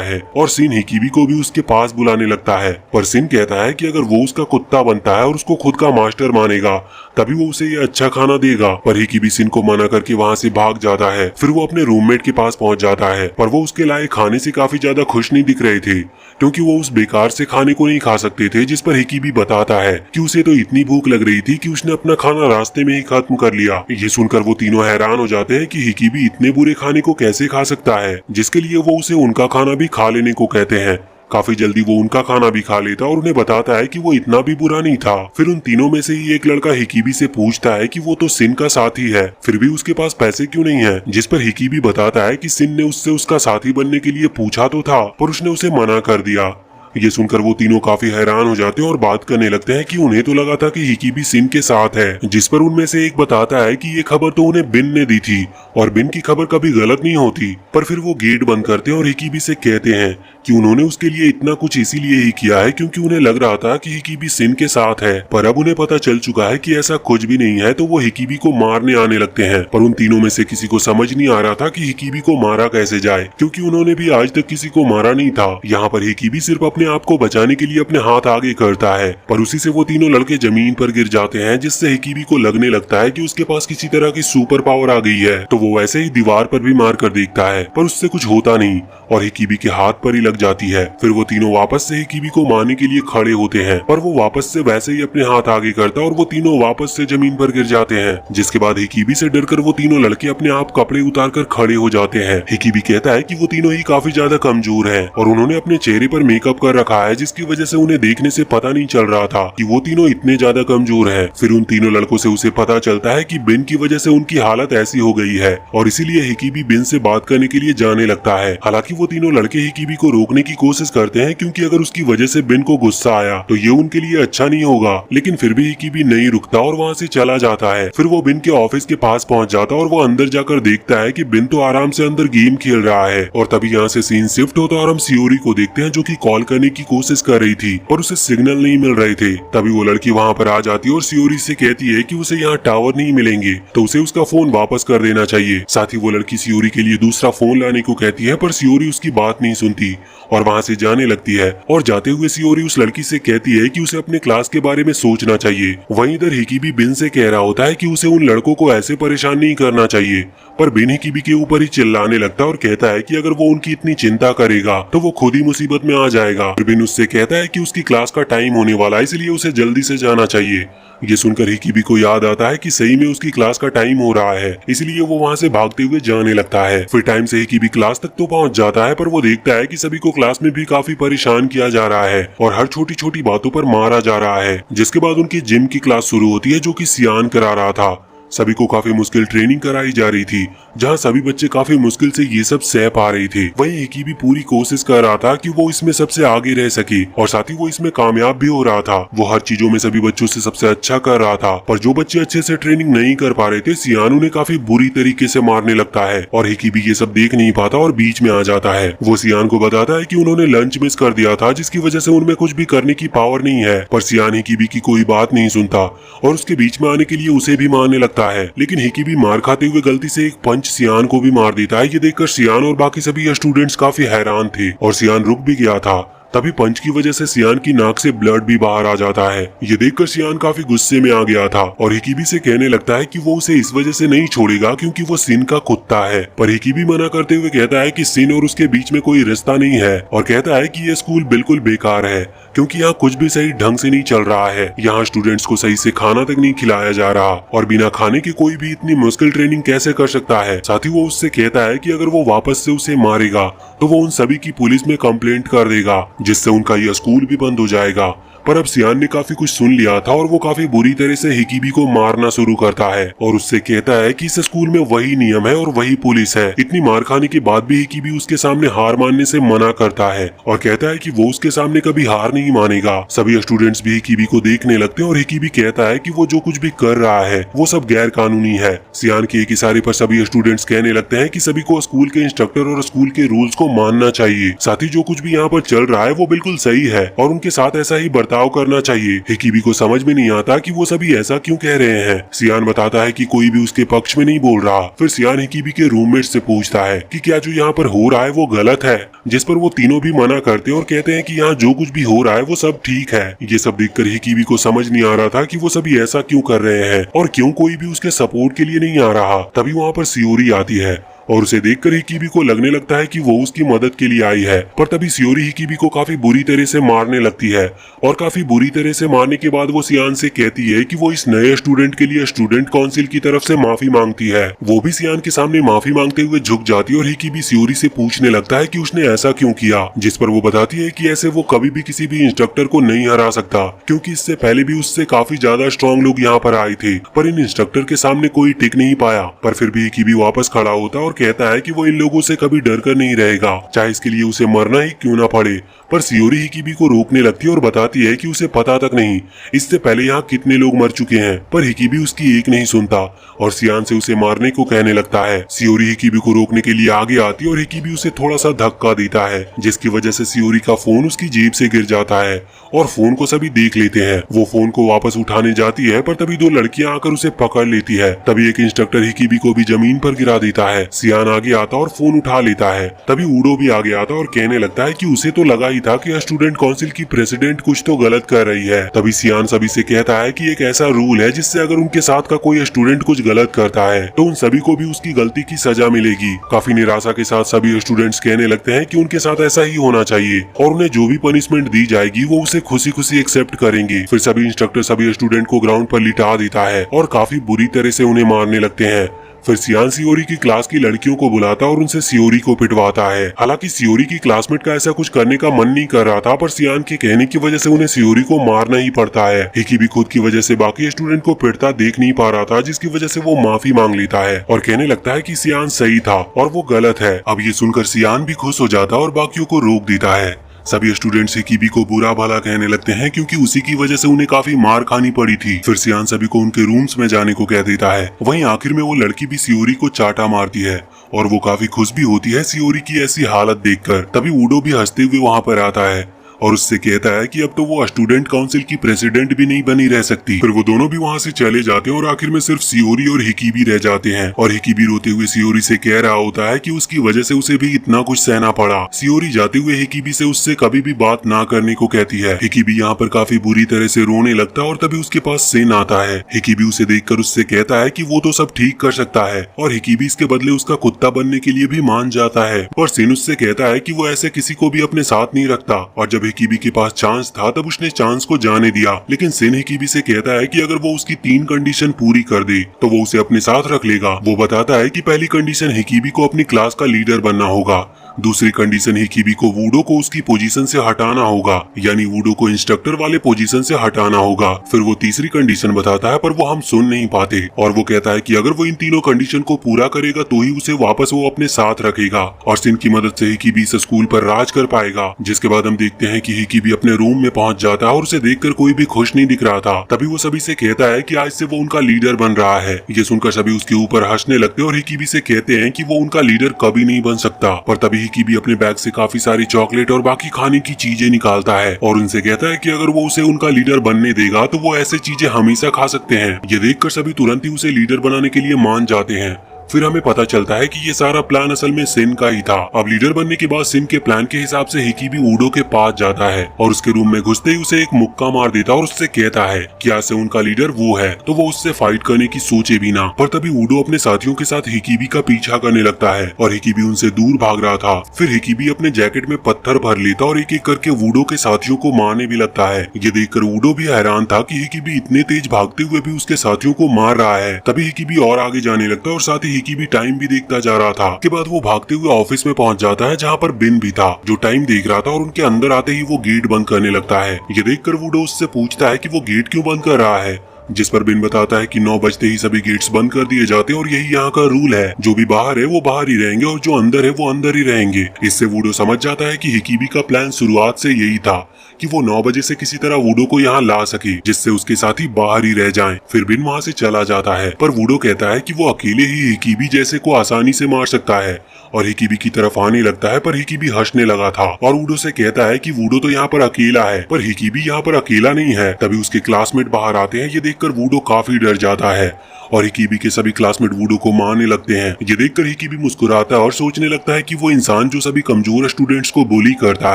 है और सिन हिकिबी को भी उसके पास बुलाने लगता है। पर सिन कहता है कि अगर वो उसका कुत्ता बनता है और उसको खुद का मास्टर मानेगा तभी वो उसे ये अच्छा खाना देगा। पर हिकिबी सिन को मना करके वहाँ से भाग जाता है। फिर वो अपने रूममेट के पास पहुंच जाता है, पर वो उसके लाए खाने से काफी ज्यादा खुश नहीं दिख रहे थे, क्योंकि वो उस बेकार से खाने को नहीं खा सकते थे। जिस पर हिकिबी बताता है कि उसे तो इतनी भूख लग रही थी कि उसने अपना खाना रास्ते में ही खत्म कर लिया। ये सुनकर वो तीनों हैरान हो जाते हैं कि हिकिबी इतने बुरे खाने को कैसे खा सकता है, जिसके लिए वो उसे उनका खाना भी खा लेने को कहते हैं। काफी जल्दी वो उनका खाना भी खा लेता और उन्हें बताता है कि वो इतना भी बुरा नहीं था। फिर उन तीनों में से ही एक लड़का हिकिबी से पूछता है कि वो तो सिन का साथी है, फिर भी उसके पास पैसे क्यों नहीं है। जिस पर हिकिबी बताता है कि सिन ने उससे उसका साथी बनने के लिए पूछा तो था, पर उसने उसे मना कर दिया। ये सुनकर वो तीनों काफी हैरान हो जाते हैं और बात करने लगते हैं कि उन्हें तो लगा था कि हिकिबी सिन के साथ है। जिस पर उनमें से एक बताता है कि ये खबर तो उन्हें बिन ने दी थी और बिन की खबर कभी गलत नहीं होती। पर फिर वो गेट बंद करते हैं और हिकिबी से कहते हैं कि उन्होंने उसके लिए इतना कुछ इसीलिए ही किया है क्योंकि उन्हें लग रहा था कि हिकिबी सिन के साथ है। पर अब उन्हें पता चल चुका है कि ऐसा कुछ भी नहीं है, तो वो हिकिबी को मारने आने लगते हैं। पर उन तीनों में से किसी को समझ नहीं आ रहा था कि हिकिबी को मारा कैसे जाए, क्योंकि उन्होंने भी आज तक किसी को मारा नहीं था। यहाँ पर हिकिबी सिर्फ अपने आप को बचाने के लिए अपने हाथ आगे करता है, पर उसी से वो तीनों लड़के जमीन पर गिर जाते हैं, जिससे हिकिबी को लगने लगता है कि उसके पास किसी तरह की सुपर पावर आ गई है। तो वो वैसे ही दीवार पर भी मार कर देखता है, पर उससे कुछ होता नहीं और हिकिबी के हाथ पर ही लग जाती है। फिर वो तीनों वापस से हिकिबी को मारने के लिए खड़े होते हैं, पर वो वापस से वैसे ही अपने हाथ आगे करता और वो तीनों वापस से जमीन पर गिर जाते हैं। जिसके बाद हिकिबी से डरकर वो तीनों लड़के अपने आप कपड़े उतार कर खड़े हो जाते हैं। हिकिबी कहता है कि वो तीनों ही काफी ज्यादा कमजोर हैं और उन्होंने अपने चेहरे पर मेकअप कर रखा है, जिसकी वजह से उन्हें देखने से पता नहीं चल रहा था कि वो तीनों इतने ज्यादा कमजोर हैं। फिर उन तीनों लड़कों से उसे पता चलता है कि बिन की वजह से उनकी हालत ऐसी हो गई है और इसीलिए हिकिबी बिन से बात करने के लिए जाने लगता है। हालांकि वो तीनों लड़के हिकिबी को रोकने की कोशिश करते हैं, क्योंकि अगर उसकी वजह से बिन को गुस्सा आया तो ये उनके लिए अच्छा नहीं होगा। लेकिन फिर भी हिकिबी नहीं रुकता और वहाँ से चला जाता है। फिर वो बिन के ऑफिस के पास पहुँच जाता और वो अंदर जाकर देखता है कि बिन तो आराम से अंदर गेम खेल रहा है। और तभी यहाँ से सीन शिफ्ट होता है और हम सियोरी को देखते हैं, जो कि कॉल करने की कोशिश कर रही थी पर उसे सिग्नल नहीं मिल रहे थे। तभी वो लड़की वहाँ पर आ जाती है और सियोरी से कहती है कि उसे यहाँ टावर नहीं मिलेंगे, तो उसे उसका फोन वापस कर देना चाहिए। साथ ही वो लड़की सियोरी के लिए दूसरा फोन लाने को कहती है, पर सियोरी उसकी बात नहीं सुनती और वहाँ से जाने लगती है। और जाते हुए सियोरी उस लड़की से कहती है कि उसे अपने क्लास के बारे में सोचना चाहिए। वहीं इधर हिकिबी बिन से कह रहा होता है कि उसे उन लड़कों को ऐसे परेशान नहीं करना चाहिए, पर बिन हिकिबी के ऊपर ही चिल्लाने लगता है और कहता है कि अगर वो उनकी इतनी चिंता करेगा तो वो खुद ही मुसीबत में आ जाएगा। बिन उससे कहता है कि उसकी क्लास का टाइम होने वाला है, इसलिए उसे जल्दी से जाना चाहिए। ये सुनकर हिकिबी को याद आता है कि सही में उसकी क्लास का टाइम हो रहा है, इसलिए वो वहाँ से भागते हुए जाने लगता है। फिर टाइम से हिकिबी क्लास तक तो पहुँच जाता है, पर वो देखता है कि सभी को क्लास में भी काफी परेशान किया जा रहा है और हर छोटी छोटी बातों पर मारा जा रहा है। जिसके बाद उनकी जिम की क्लास शुरू होती है, जो कि सियान करा रहा था। सभी को काफी मुश्किल ट्रेनिंग कराई जा रही थी, जहां सभी बच्चे काफी मुश्किल से ये सब सह पा रहे थे। वहीं हिकिबी पूरी कोशिश कर रहा था कि वो इसमें सबसे आगे रह सके और साथ ही वो इसमें कामयाब भी हो रहा था। वो हर चीजों में सभी बच्चों से सबसे अच्छा कर रहा था, पर जो बच्चे अच्छे से ट्रेनिंग नहीं कर पा रहे थे, सियान उन्हें काफी बुरी तरीके से मारने लगता है और हिकिबी ये सब देख नहीं पाता और बीच में आ जाता है। वो सियान को बताता है कि उन्होंने लंच मिस कर दिया था, जिसकी वजह से उनमें कुछ भी करने की पावर नहीं है। पर सियान हिकिबी की कोई बात नहीं सुनता और उसके बीच में आने के लिए उसे भी मारने लगता होता है, लेकिन हिकिबी मार खाते हुए गलती से एक पंच सियान को भी मार देता है। ये देखकर सियान और बाकी सभी स्टूडेंट्स काफी हैरान थे और सियान रुक भी गया था। तभी पंच की वजह से सियान की नाक से ब्लड भी बाहर आ जाता है। ये देखकर सियान काफी गुस्से में आ गया था और हिकिबी से कहने लगता है कि वो उसे इस वजह से नहीं छोड़ेगा क्योंकि वो सिन का कुत्ता है। पर हिकिबी मना करते हुए कहता है कि सिन और उसके बीच में कोई रिश्ता नहीं है और कहता है कि ये स्कूल बिल्कुल बेकार है क्योंकि यहाँ कुछ भी सही ढंग से नहीं चल रहा है। यहाँ स्टूडेंट्स को सही से खाना तक नहीं खिलाया जा रहा और बिना खाने के कोई भी इतनी मुश्किल ट्रेनिंग कैसे कर सकता है। साथ ही वो उससे कहता है कि अगर वो वापस से उसे मारेगा तो वो उन सभी की पुलिस में कंप्लेंट कर देगा, जिससे उनका यह स्कूल भी बंद हो जाएगा। पर अब सियान ने काफी कुछ सुन लिया था और वो काफी बुरी तरह से हिकिबी को मारना शुरू करता है और उससे कहता है कि इस स्कूल में वही नियम है और वही पुलिस है। इतनी मार खाने के बाद भी हिकिबी उसके सामने हार मानने से मना करता है और कहता है कि वो उसके सामने कभी हार नहीं मानेगा। सभी स्टूडेंट्स भी हिकिबी को देखने लगते हैं और हिकिबी कहता है कि वो जो कुछ भी कर रहा है वो सब गैर कानूनी है। सियान के एक इशारे पर सभी स्टूडेंट्स कहने लगते हैं कि सभी को स्कूल के इंस्ट्रक्टर और स्कूल के रूल्स को मानना चाहिए। साथ ही जो कुछ भी यहाँ पर चल रहा है वो बिल्कुल सही है और उनके साथ ऐसा ही बर्ताव करना चाहिए। हिकिबी को समझ में नहीं आता कि वो सभी ऐसा क्यों कह रहे हैं। सियान बताता है कि कोई भी उसके पक्ष में नहीं बोल रहा। फिर सियान हिकिबी के रूममेट से पूछता है कि क्या जो यहाँ पर हो रहा है वो गलत है, जिस पर वो तीनों भी मना करते और कहते हैं कि यहाँ जो कुछ भी हो रहा है वो सब ठीक है। ये सब देखकर हिकिबी को समझ नहीं आ रहा था कि वो सभी ऐसा क्यों कर रहे हैं और क्यों कोई भी उसके सपोर्ट के लिए नहीं आ रहा। तभी वहाँ पर सियोरी आती है और उसे देखकर हिकिबी को लगने लगता है कि वो उसकी मदद के लिए आई है। पर तभी सियोरी हिकिबी को काफी बुरी तरह से मारने लगती है और काफी बुरी तरह से मारने के बाद वो सियान से कहती है कि वो इस नए स्टूडेंट के लिए स्टूडेंट काउंसिल की तरफ से माफी मांगती है। वो भी सियान के सामने माफी मांगते हुए झुक जाती है और हिकिबी सियोरी से पूछने लगता है कि उसने ऐसा क्यों किया, जिस पर वो बताती है कि ऐसे वो कभी भी किसी भी इंस्ट्रक्टर को नहीं हरा सकता क्योंकि इससे पहले भी उससे काफी ज्यादा स्ट्रॉन्ग लोग यहाँ पर आए थे, पर इन इंस्ट्रक्टर के सामने कोई टिक नहीं पाया। पर फिर भी हिकिबी वापस खड़ा होता और कहता है कि वो इन लोगों से कभी डर कर नहीं रहेगा, चाहे इसके लिए उसे मरना ही क्यों ना पड़े। पर सियोरी हिकिबी को रोकने लगती है और बताती है कि उसे पता तक नहीं इससे पहले यहाँ कितने लोग मर चुके हैं। पर हिकिबी उसकी एक नहीं सुनता और सियान से उसे मारने को कहने लगता है। सियोरी हिकिबी को रोकने के लिए आगे आती है और हिकिबी उसे थोड़ा सा धक्का देता है, जिसकी वजह से सियोरी का फोन उसकी जेब से गिर जाता है और फोन को सभी देख लेते हैं। वो फोन को वापस उठाने जाती है पर तभी दो लड़कियां आकर उसे पकड़ लेती है। तभी एक इंस्ट्रक्टर हिकिबी को भी जमीन पर गिरा देता है। सियान आगे आता और फोन उठा लेता है। तभी ऊडो भी आगे आता और कहने लगता है कि उसे तो लगा ही था कि स्टूडेंट काउंसिल की प्रेसिडेंट कुछ तो गलत कर रही है। तभी सियान सभी से कहता है कि एक ऐसा रूल है जिससे अगर उनके साथ का कोई स्टूडेंट कुछ गलत करता है तो उन सभी को भी उसकी गलती की सजा मिलेगी। काफी निराशा के साथ सभी स्टूडेंट्स कहने लगते हैं कि उनके साथ ऐसा ही होना चाहिए और उन्हें जो भी पनिशमेंट दी जाएगी वो उसे खुशी खुशी एक्सेप्ट करेंगे। फिर सभी इंस्ट्रक्टर सभी स्टूडेंट को ग्राउंड पर लिटा देता है और काफी बुरी तरह से उन्हें मारने लगते हैं। फिर सियान सियोरी की क्लास की लड़कियों को बुलाता और उनसे सियोरी को पिटवाता है। हालांकि सियोरी की क्लासमेट का ऐसा कुछ करने का मन नहीं कर रहा था, पर सियान के कहने की वजह से उन्हें सियोरी को मारना ही पड़ता है। हिकिबी खुद की वजह से बाकी स्टूडेंट को पिटता देख नहीं पा रहा था, जिसकी वजह से वो माफी मांग लेता है और कहने लगता है कि सियान सही था और वो गलत है। अब ये सुनकर सियान भी खुश हो जाता और बाकियों को रोक देता है। सभी स्टूडेंट्स हिकिबी को बुरा भला कहने लगते हैं क्योंकि उसी की वजह से उन्हें काफी मार खानी पड़ी थी। फिर सियान सभी को उनके रूम्स में जाने को कह देता है। वहीं आखिर में वो लड़की भी सियोरी को चाटा मारती है और वो काफी खुश भी होती है सियोरी की ऐसी हालत देखकर। तभी ऊडो भी हंसते हुए वहाँ पर आता है और उससे कहता है कि अब तो वो स्टूडेंट काउंसिल की प्रेसिडेंट भी नहीं बनी रह सकती। फिर वो दोनों भी वहाँ से चले जाते हैं और आखिर में सिर्फ सियोरी और हिकिबी रह जाते हैं और हिकिबी रोते हुए सियोरी से कह रहा होता है कि उसकी वजह से उसे भी इतना कुछ सहना पड़ा। सियोरी जाते हुए हिकिबी से उससे कभी भी बात ना करने को कहती है। हिकिबी यहाँ पर काफी बुरी तरह से रोने लगता है और तभी उसके पास सेन आता है। हिकिबी उसे देखकर उससे कहता है कि वो तो सब ठीक कर सकता है और हिकिबी इसके बदले उसका कुत्ता बनने के लिए भी मान जाता है। और सेन उससे कहता है कि वो ऐसे किसी को भी अपने साथ नहीं रखता और जब हिकिबी के पास चांस था तब उसने चांस को जाने दिया। लेकिन सेन हिकिबी से कहता है कि अगर वो उसकी 3 कंडीशन पूरी कर दे तो वो उसे अपने साथ रख लेगा। वो बताता है कि पहली कंडीशन हिकिबी को अपनी क्लास का लीडर बनना होगा, दूसरी कंडीशन हिकिबी को वुडो को उसकी पोजीशन से हटाना होगा, यानी वुडो को इंस्ट्रक्टर वाले पोजीशन से हटाना होगा। फिर वो तीसरी कंडीशन बताता है पर वो हम सुन नहीं पाते और वो कहता है कि अगर वो इन तीनों कंडीशन को पूरा करेगा तो ही उसे वापस वो अपने साथ रखेगा और सिन की मदद से हिकिबी इस स्कूल पर राज कर पाएगा। जिसके बाद हम देखते हैं कि हिकिबी अपने रूम में पहुंच जाता है और उसे देखकर कोई भी खुश नहीं दिख रहा था। तभी वो सभी से कहता है कि आज से वो उनका लीडर बन रहा है। ये सुनकर सभी उसके ऊपर हंसने लगते और हिकिबी से कहते हैं कि वो उनका लीडर कभी नहीं बन सकता। पर तभी हिकिबी अपने बैग से काफी सारी चॉकलेट और बाकी खाने की चीजें निकालता है और उनसे कहता है कि अगर वो उसे उनका लीडर बनने देगा तो वो ऐसे चीजें हमेशा खा सकते हैं। ये देखकर सभी तुरंत ही उसे लीडर बनाने के लिए मान जाते हैं। फिर हमें पता चलता है कि ये सारा प्लान असल में सिन का ही था। अब लीडर बनने के बाद सिन के प्लान के हिसाब से हिकिबी ऊडो के पास जाता है और उसके रूम में घुसते ही उसे एक मुक्का मार देता और उससे कहता है कि आज से उनका लीडर वो है, तो वो उससे फाइट करने की सोचे भी ना। पर तभी ऊडो अपने साथियों के साथ हिकिबी का पीछा करने लगता है और हिकिबी उनसे दूर भाग रहा था। फिर हिकिबी अपने जैकेट में पत्थर भर लेता और एक एक करके वूडो के साथियों को मारने भी लगता है। ये देखकर वूडो भी हैरान था कि हिकिबी इतने तेज भागते हुए भी उसके साथियों को मार रहा है। तभी हिकिबी और आगे जाने लगता है और साथ ही हिकिबी टाइम भी देखता जा रहा था। के बाद वो भागते हुए ऑफिस में पहुंच जाता है जहाँ पर बिन भी था जो टाइम देख रहा था और उनके अंदर आते ही वो गेट बंद करने लगता है। ये देखकर वूडो उससे पूछता है कि वो गेट क्यों बंद कर रहा है, जिस पर बिन बताता है कि 9 बजते ही सभी गेट्स बंद कर दिए जाते हैं और यही यहाँ का रूल है। जो भी बाहर है वो बाहर ही रहेंगे और जो अंदर है वो अंदर ही रहेंगे। इससे वूडो समझ जाता है कि हिकिबी का प्लान शुरुआत से यही था कि वो 9 बजे से किसी तरह वूडो को यहाँ ला सके जिससे उसके साथी बाहर ही रह जाएं। फिर बिन वहाँ से चला जाता है पर वूडो कहता है कि वो अकेले ही हिकिबी जैसे को आसानी से मार सकता है और हिकिबी की तरफ आने लगता है। पर हिकिबी हंसने लगा था और वूडो से कहता है कि वूडो तो यहाँ पर अकेला है, पर हिकिबी यहाँ पर अकेला नहीं है। तभी उसके क्लासमेट बाहर आते हैं। ये देखकर वूडो काफी डर जाता है और हिकिबी के सभी क्लासमेट वूडो को मारने लगते हैं। ये देखकर हिकिबी मुस्कुराता है और सोचने लगता है कि वो इंसान जो सभी कमजोर स्टूडेंट्स को बुली करता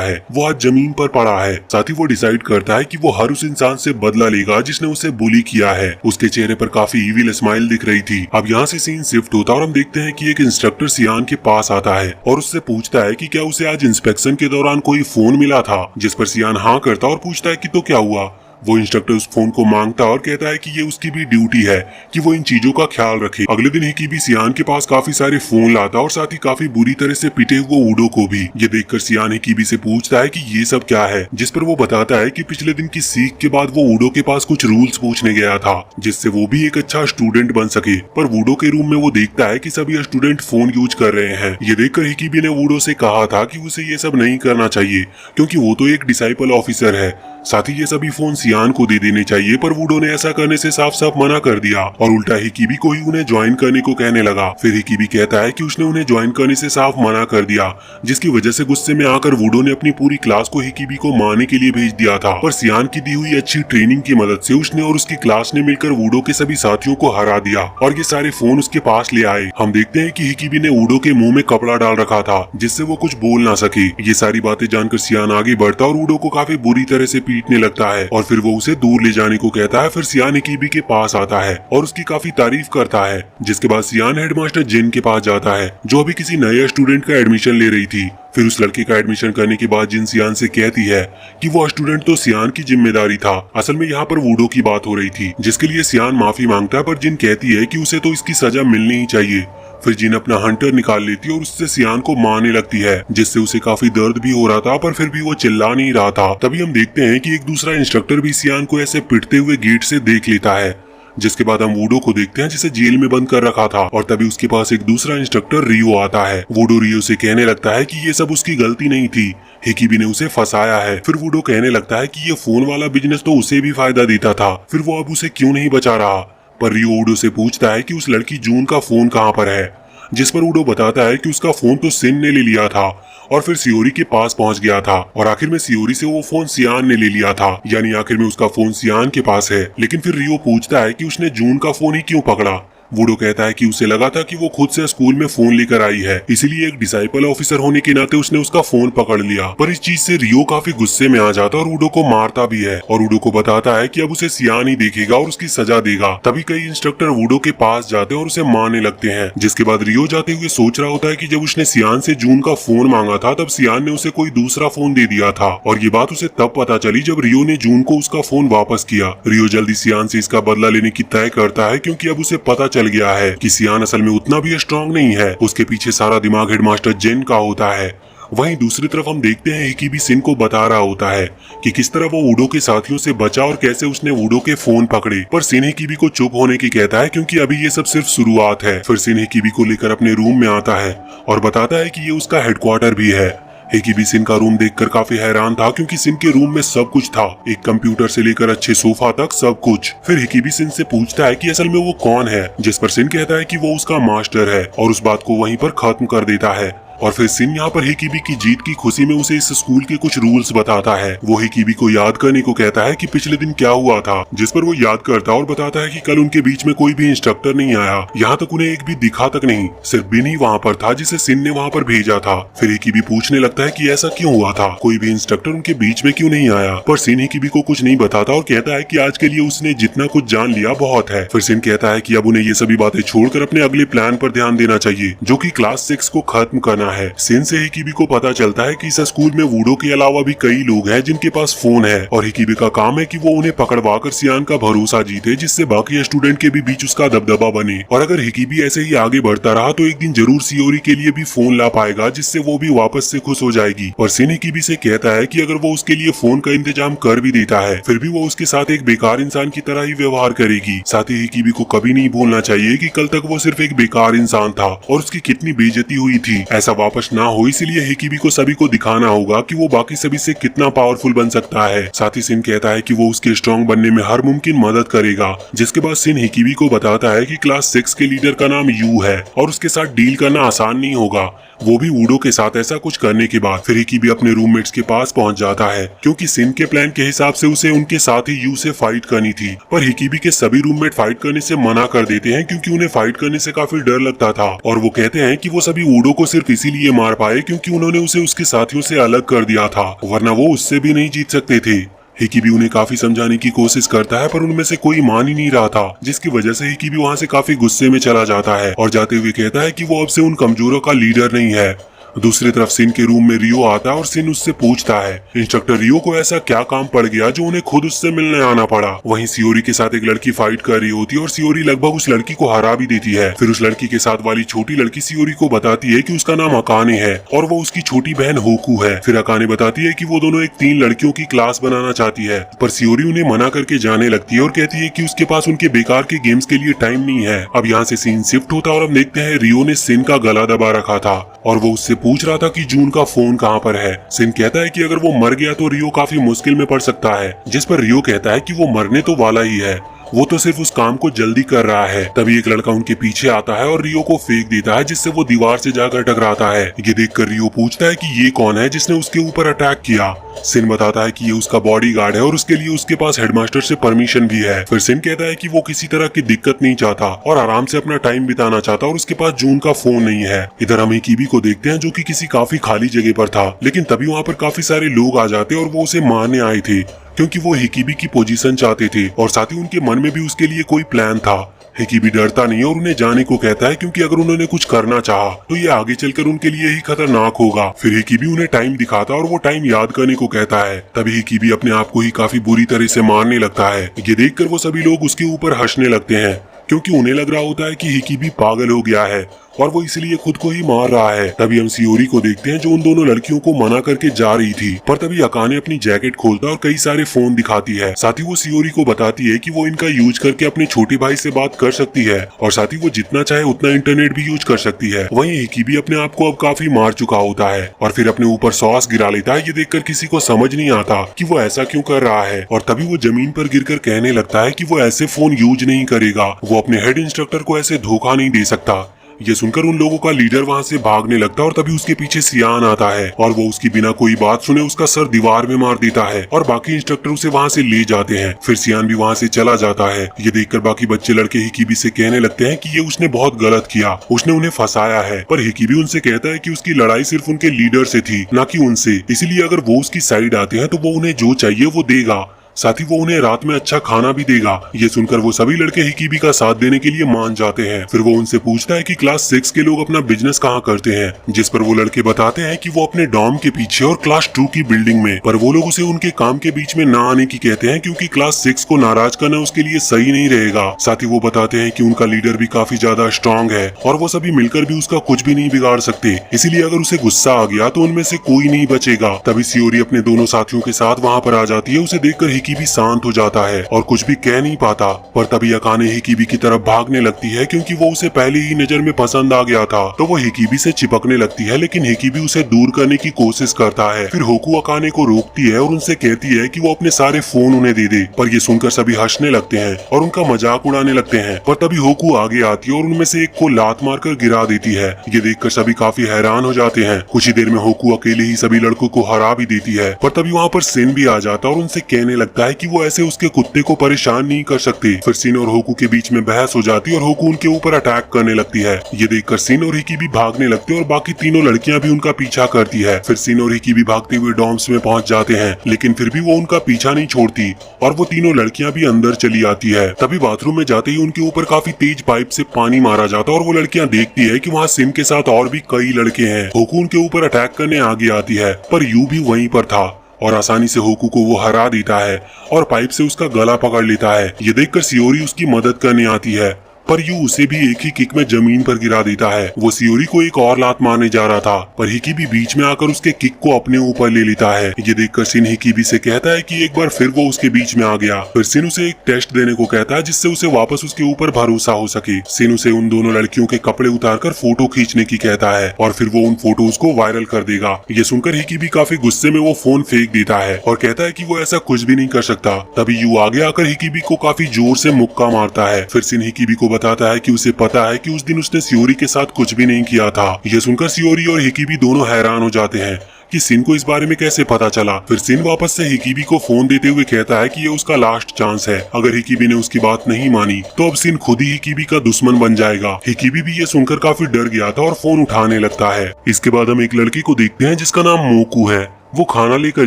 है वो आज जमीन पर पड़ा है। साथ ही वो डिसाइड करता है कि वो हर उस इंसान से बदला लेगा जिसने उसे बुली किया है। उसके चेहरे पर काफी इविल स्माइल दिख रही थी। अब यहाँ से सीन शिफ्ट होता है और हम देखते हैं कि एक इंस्ट्रक्टर सियान के पास आता है और उससे पूछता है कि क्या उसे आज इंस्पेक्शन के दौरान कोई फोन मिला था, जिस पर सियान हाँ करता और पूछता है कि तो क्या हुआ। वो इंस्ट्रक्टर उस फोन को मांगता और कहता है कि ये उसकी भी ड्यूटी है कि वो इन चीजों का ख्याल रखे। अगले दिन हिकिबी सियान के पास काफी सारे फोन लाता और साथ ही काफी बुरी तरह से पिटे हुए वूडो को भी। ये देखकर सियान हिकिबी से पूछता है कि ये सब क्या है, जिस पर वो बताता है कि पिछले दिन की सीख के बाद वो वूडो के पास कुछ रूल्स पूछने गया था जिससे वो भी एक अच्छा स्टूडेंट बन सके। पर वूडो के रूम में वो देखता है कि सभी स्टूडेंट फोन यूज कर रहे हैं। ये देखकर हिकिबी ने वूडो से कहा था कि उसे ये सब नहीं करना चाहिए क्योंकि वो तो एक डिसाइपल ऑफिसर है। साथ ही ये सभी फोन सियान को दे देने चाहिए, पर वूडो ने ऐसा करने से साफ साफ मना कर दिया और उल्टा हिकिबी को ही उन्हें ज्वाइन करने को कहने लगा। फिर हिकिबी कहता है कि उसने उन्हें ज्वाइन करने से साफ मना कर दिया, जिसकी वजह से गुस्से में आकर वूडो ने अपनी पूरी क्लास को हिकिबी को मारने के लिए भेज दिया था। पर सियान की दी हुई अच्छी ट्रेनिंग की मदद से उसने और उसकी क्लास ने मिलकर वूडो के सभी साथियों को हरा दिया और ये सारे फोन उसके पास ले आए। हम देखते हैं कि हिकिबी ने वूडो के मुंह में कपड़ा डाल रखा था जिससे वो कुछ बोल ना सके। ये सारी बातें जानकर सियान आगे बढ़ता और वूडो को काफी बुरी तरह से पीटने लगता है और फिर वो उसे दूर ले जाने को कहता है। फिर सियान हिकिबी के पास आता है और उसकी काफी तारीफ करता है, जिसके बाद सियान हेडमास्टर जिन के पास जाता है जो अभी किसी नए स्टूडेंट का एडमिशन ले रही थी। फिर उस लड़के का एडमिशन करने के बाद जिन सियान से कहती है कि वो स्टूडेंट तो सियान की जिम्मेदारी था, असल में यहाँ पर वूडो की बात हो रही थी, जिसके लिए सियान माफी मांगता है। पर जिन कहती है कि उसे तो इसकी सजा मिलनी ही चाहिए। फिर जिन अपना हंटर निकाल लेती है और उससे सियान को मारने लगती है, जिससे उसे काफी दर्द भी हो रहा था, पर फिर भी वो चिल्ला नहीं रहा था। तभी हम देखते हैं कि एक दूसरा इंस्ट्रक्टर भी सियान को ऐसे पिटते हुए गेट से देख लेता है, जिसके बाद हम वूडो को देखते हैं जिसे जेल में बंद कर रखा था। और तभी उसके पास एक दूसरा इंस्ट्रक्टर रियो आता है। वूडो रियो से कहने लगता है कि ये सब उसकी गलती नहीं थी, हिकिबी ने उसे फंसाया है। फिर वूडो कहने लगता है कि ये फोन वाला बिजनेस तो उसे भी फायदा देता था, फिर वो अब उसे क्यों नहीं बचा रहा। पर रियो वूडो से पूछता है कि उस लड़की जून का फोन कहाँ पर है, जिस पर वूडो बताता है कि उसका फोन तो सिन ने ले लिया था और फिर सियोरी के पास पहुंच गया था और आखिर में सियोरी से वो फोन सियान ने ले लिया था, यानी आखिर में उसका फोन सियान के पास है। लेकिन फिर रियो पूछता है कि उसने जून का फोन ही क्यों पकड़ा। वूडो कहता है कि उसे लगा था कि वो खुद से स्कूल में फोन लेकर आई है, इसीलिए एक डिसाइपल ऑफिसर होने के नाते उसने उसका फोन पकड़ लिया। पर इस चीज से रियो काफी गुस्से में आ जाता है और वूडो को मारता भी है और वूडो को बताता है कि अब उसे सियान ही देखेगा और उसकी सजा देगा। तभी कई इंस्ट्रक्टर वूडो के पास जाते हैं और उसे मारने लगते हैं, जिसके बाद रियो जाते हुए सोच रहा होता है कि जब उसने सियान से जून का फोन मांगा था तब सियान ने उसे कोई दूसरा फोन दे दिया था और ये बात उसे तब पता चली जब रियो ने जून को उसका फोन वापस किया। रियो जल्दी सियान से इसका बदला लेने की तय करता है क्योंकि अब उसे पता चल गया है कि सियान असल में उतना भी स्ट्रांग नहीं है, उसके पीछे सारा दिमाग हेडमास्टर जेन का होता है। वहीं दूसरी तरफ हम देखते हैं हिकिबी सिन को बता रहा होता है कि किस तरह वो वूडो के साथियों से बचा और कैसे उसने वूडो के फोन पकड़े। पर सिन हिकिबी को चुप होने की कहता है क्योंकि अभी ये सब सिर्फ शुरुआत है। फिर सिन हिकिबी को लेकर अपने रूम में आता है और बताता है कि ये उसका हेडक्वार्टर भी है। हिकिबी सिन का रूम देखकर काफी हैरान था क्योंकि सिन के रूम में सब कुछ था, एक कंप्यूटर से लेकर अच्छे सोफा तक सब कुछ। फिर हिकिबी सिन से पूछता है कि असल में वो कौन है, जिस पर सिन कहता है कि वो उसका मास्टर है और उस बात को वहीं पर खत्म कर देता है। और फिर सिन यहाँ पर हिकिबी की जीत की खुशी में उसे इस स्कूल के कुछ रूल्स बताता है। वो हिकिबी को याद करने को कहता है कि पिछले दिन क्या हुआ था, जिस पर वो याद करता और बताता है कि कल उनके बीच में कोई भी इंस्ट्रक्टर नहीं आया, यहाँ तक उन्हें एक भी दिखा तक नहीं, सिर्फ बिन ही वहाँ पर था जिसे सिन ने वहाँ पर भेजा था। फिर हिकिबी पूछने लगता है कि ऐसा क्यों हुआ था, कोई भी इंस्ट्रक्टर उनके बीच में क्यों नहीं आया, पर सिन हिकिबी को कुछ नहीं बताता और कहता है कि आज के लिए उसने जितना कुछ जान लिया बहुत है। फिर सिन कहता है कि अब उन्हें ये सभी बातें छोड़कर अपने अगले प्लान पर ध्यान देना चाहिए, जो कि क्लास 6 को खत्म करना है। सिन से हिकिबी को पता चलता है कि इस स्कूल में वुडो के अलावा भी कई लोग हैं जिनके पास फोन है और हिकिबी का काम है कि वो उन्हें पकड़वाकर सियान का भरोसा जीते, जिससे बाकी स्टूडेंट के भी बीच उसका दबदबा बने। और अगर हिकिबी ऐसे ही आगे बढ़ता रहा तो एक दिन जरूर सियोरी के लिए भी फोन ला पाएगा, जिससे वो भी वापस से खुश हो जाएगी। और सिन हिकिबी से कहता है कि अगर वो उसके लिए फोन का इंतजाम कर भी देता है फिर भी वो उसके साथ एक बेकार इंसान की तरह ही व्यवहार करेगी। साथ ही हिकिबी को कभी नहीं भूलना चाहिए कि कल तक वो सिर्फ एक बेकार इंसान था और उसकी कितनी बेइज्जती हुई थी। ऐसा वापस ना हो, इसलिए हिकिबी को सभी को दिखाना होगा कि वो बाकी सभी से कितना पावरफुल बन सकता है। साथ ही सिन कहता है कि वो उसके स्ट्रॉन्ग बनने में हर मुमकिन मदद करेगा, जिसके बाद सिन हिकिबी को बताता है कि क्लास 6 के लीडर का नाम यू है और उसके साथ डील करना आसान नहीं होगा, वो भी वुडो के साथ ऐसा कुछ करने के बाद। फिर हिकिबी अपने रूममेट्स के पास पहुंच जाता है क्योंकि सिन के प्लान के हिसाब से उसे उनके साथ ही यू से फाइट करनी थी, पर हिकिबी के सभी रूममेट फाइट करने से मना कर देते हैं क्योंकि उन्हें फाइट करने से काफी डर लगता था और वो कहते हैं कि वो सभी वुडो को सिर्फ इसीलिए मार पाए क्योंकि उन्होंने उसे उसके साथियों से अलग कर दिया था, वरना वो उससे भी नहीं जीत सकते थे। हिकिबी उन्हें काफी समझाने की कोशिश करता है पर उनमें से कोई मान ही नहीं रहा था, जिसकी वजह से हिकिबी वहाँ से काफी गुस्से में चला जाता है और जाते हुए कहता है कि वो अब से उन कमजोरों का लीडर नहीं है। दूसरी तरफ सिन के रूम में रियो आता है और सिन उससे पूछता है इंस्ट्रक्टर रियो को ऐसा क्या काम पड़ गया जो उन्हें खुद उससे मिलने आना पड़ा। वहीं सियोरी के साथ एक लड़की फाइट कर रही होती है और सियोरी लगभग उस लड़की को हरा भी देती है। फिर उस लड़की के साथ वाली छोटी लड़की सियोरी को बताती है कि उसका नाम अकाने है और वो उसकी छोटी बहन होकू है। फिर अकाने बताती है कि वो दोनों एक 3 लड़कियों की क्लास बनाना चाहती है, पर सियोरी उन्हें मना करके जाने लगती है और कहती है कि उसके पास उनके बेकार के गेम्स के लिए टाइम नहीं है। अब यहाँ से सीन शिफ्ट होता है और हम देखते हैं रियो ने सिन का गला दबा रखा था और वो उससे पूछ रहा था कि जून का फोन कहाँ पर है। सिन कहता है कि अगर वो मर गया तो रियो काफी मुश्किल में पड़ सकता है, जिस पर रियो कहता है कि वो मरने तो वाला ही है, वो तो सिर्फ उस काम को जल्दी कर रहा है। तभी एक लड़का उनके पीछे आता है और रियो को फेंक देता है, जिससे वो दीवार से जाकर टकराता है। ये देखकर रियो पूछता है कि ये कौन है जिसने उसके ऊपर अटैक किया। सिन बताता है कि ये उसका बॉडीगार्ड है और उसके लिए उसके पास हेडमास्टर से परमिशन भी है। फिर सिन कहता है कि वो किसी तरह की दिक्कत नहीं चाहता और आराम से अपना टाइम बिताना चाहता और उसके पास जून का फोन नहीं है। इधर हम हिकिबी को देखते हैं जो कि किसी काफी खाली जगह पर था, लेकिन तभी वहाँ पर काफी सारे लोग आ जाते और वो उसे मारने आए थे क्योंकि वो हिकिबी की पोजीशन चाहते थे और साथ ही उनके मन में भी उसके लिए कोई प्लान था। हिकिबी डरता नहीं और उन्हें जाने को कहता है क्योंकि अगर उन्होंने कुछ करना चाहा तो ये आगे चलकर उनके लिए ही खतरनाक होगा। फिर हिकिबी उन्हें टाइम दिखाता और वो टाइम याद करने को कहता है। तभी हिकिबी अपने आप को ही काफी बुरी तरह से मारने लगता है। ये देखकर वो सभी लोग उसके ऊपर हंसने लगते हैं क्योंकि उन्हें लग रहा होता है कि हिकिबी पागल हो गया है और वो इसलिए खुद को ही मार रहा है। तभी हम सियोरी को देखते हैं जो उन दोनों लड़कियों को मना करके जा रही थी, पर तभी अकाने अपनी जैकेट खोलता और कई सारे फोन दिखाती है। साथ ही वो सियोरी को बताती है कि वो इनका यूज करके अपने छोटे भाई से बात कर सकती है और साथ ही वो जितना चाहे उतना इंटरनेट भी यूज कर सकती है। वहीं हिकिबी अपने आप को अब काफी मार चुका होता है और फिर अपने ऊपर सॉस गिरा लेता है। ये देखकर किसी को समझ नहीं आता कि वो ऐसा क्यों कर रहा है और तभी वो जमीन पर गिरकर कहने लगता है कि वो ऐसे फोन यूज नहीं करेगा, वो अपने हेड इंस्ट्रक्टर को ऐसे धोखा नहीं दे सकता। ये सुनकर उन लोगों का लीडर वहाँ से भागने लगता है और तभी उसके पीछे सियान आता है और वो उसकी बिना कोई बात सुने उसका सर दीवार में मार देता है और बाकी इंस्ट्रक्टर उसे वहाँ से ले जाते हैं। फिर सियान भी वहाँ से चला जाता है। ये देखकर बाकी बच्चे लड़के हिकिबी से कहने लगते हैं कि ये उसने बहुत गलत किया, उसने उन्हें फंसाया है। पर हिकिबी उनसे कहता है कि उसकी लड़ाई सिर्फ उनके लीडर से थी, न कि उनसे, इसलिए अगर वो उसकी साइड आते हैं तो वो उन्हें जो चाहिए वो देगा, साथ ही वो उन्हें रात में अच्छा खाना भी देगा। ये सुनकर वो सभी लड़के हिकिबी का साथ देने के लिए मान जाते हैं। फिर वो उनसे पूछता है कि क्लास 6 के लोग अपना बिजनेस कहाँ करते हैं, जिस पर वो लड़के बताते हैं कि वो अपने डॉर्म के पीछे और क्लास 2 की बिल्डिंग में, पर वो लोग उसे उनके काम के बीच में ना आने की कहते हैं क्योंकि क्लास 6 को नाराज करना उसके लिए सही नहीं रहेगा। साथ ही वो बताते हैं कि उनका लीडर भी काफी ज्यादा स्ट्रॉन्ग है और वो सभी मिलकर भी उसका कुछ भी नहीं बिगाड़ सकते, इसीलिए अगर उसे गुस्सा आ गया तो उनमें से कोई नहीं बचेगा। तभी सियोरी अपने दोनों साथियों के साथ वहाँ पर आ जाती है। उसे देखकर हिकिबी शांत हो जाता है और कुछ भी कह नहीं पाता। पर तभी अकाने हिकिबी की तरफ भागने लगती है क्योंकि वो उसे पहले ही नजर में पसंद आ गया था। तो वो हिकिबी से चिपकने लगती है, लेकिन हिकिबी उसे दूर करने की कोशिश करता है। फिर होकू अकाने को रोकती है और उनसे कहती है कि वो अपने सारे फोन उन्हें दे दे। पर ये सुनकर सभी हंसने लगते हैं और उनका मजाक उड़ाने लगते हैं। पर तभी होकू आगे आती है और उनमें से एक को लात मारकर गिरा देती है। ये देखकर सभी काफी हैरान हो जाते हैं। कुछ ही देर में होकू अकेले ही सभी लड़कों को हरा भी देती है। पर तभी वहाँ पर सिन भी आ जाता है और उनसे कहने लगता है कि वो ऐसे उसके कुत्ते को परेशान नहीं कर सकते। फिर सिन और होकू के बीच में बहस हो जाती है और होकू उनके ऊपर अटैक करने लगती है। ये देखकर सिन और हिकिबी भागने लगते हैं और बाकी तीनों लड़कियां भी उनका पीछा करती है। फिर सिन और हिकिबी भागते हुए डॉम्स में पहुंच जाते हैं, लेकिन फिर भी वो उनका पीछा नहीं छोड़ती और वो तीनों लड़कियां भी अंदर चली आती है। तभी बाथरूम में जाते ही उनके ऊपर काफी तेज पाइप से पानी मारा जाता है और वो लड़कियां देखती है कि वहाँ सिन के साथ और भी कई लड़के हैं। होकू उनके ऊपर अटैक करने आगे आती है, पर यू भी वहीं पर था और आसानी से होकू को वो हरा देता है और पाइप से उसका गला पकड़ लेता है। ये देखकर सियोरी उसकी मदद करने आती है, पर यू उसे भी एक ही किक में जमीन पर गिरा देता है। वो सियोरी को एक और लात मारने जा रहा था, पर हिकिबी बीच में आकर उसके किक को अपने ऊपर ले लेता है। ये देखकर सिन हिकिबी से कहता है कि एक बार फिर वो उसके बीच में आ गया। फिर सिन उसे एक टेस्ट देने को कहता है जिससे उसे वापस उसके ऊपर भरोसा हो सके। सिन उसे उन दोनों लड़कियों के कपड़े उतारकर फोटो खींचने की कहता है और फिर वो उन फोटोज को वायरल कर देगा। ये सुनकर हिकिबी काफी गुस्से में वो फोन फेंक देता है और कहता है कि वो ऐसा कुछ भी नहीं कर सकता। तभी यू आगे आकर हिकिबी को काफी जोर से मुक्का मारता है। फिर सिन हिकिबी को बताता है कि उसे पता है कि उस दिन उसने सियोरी के साथ कुछ भी नहीं किया था। ये सुनकर सियोरी और हिकिबी दोनों हैरान हो जाते हैं कि सिन को इस बारे में कैसे पता चला। फिर सिन वापस से हिकिबी को फोन देते हुए कहता है कि ये उसका लास्ट चांस है। अगर हिकिबी ने उसकी बात नहीं मानी तो अब सिन खुद ही हिकिबी का दुश्मन बन जाएगा। हिकिबी भी ये सुनकर काफी डर गया था और फोन उठाने लगता है। इसके बाद हम एक लड़की को देखते हैं जिसका नाम मोकू है। वो खाना लेकर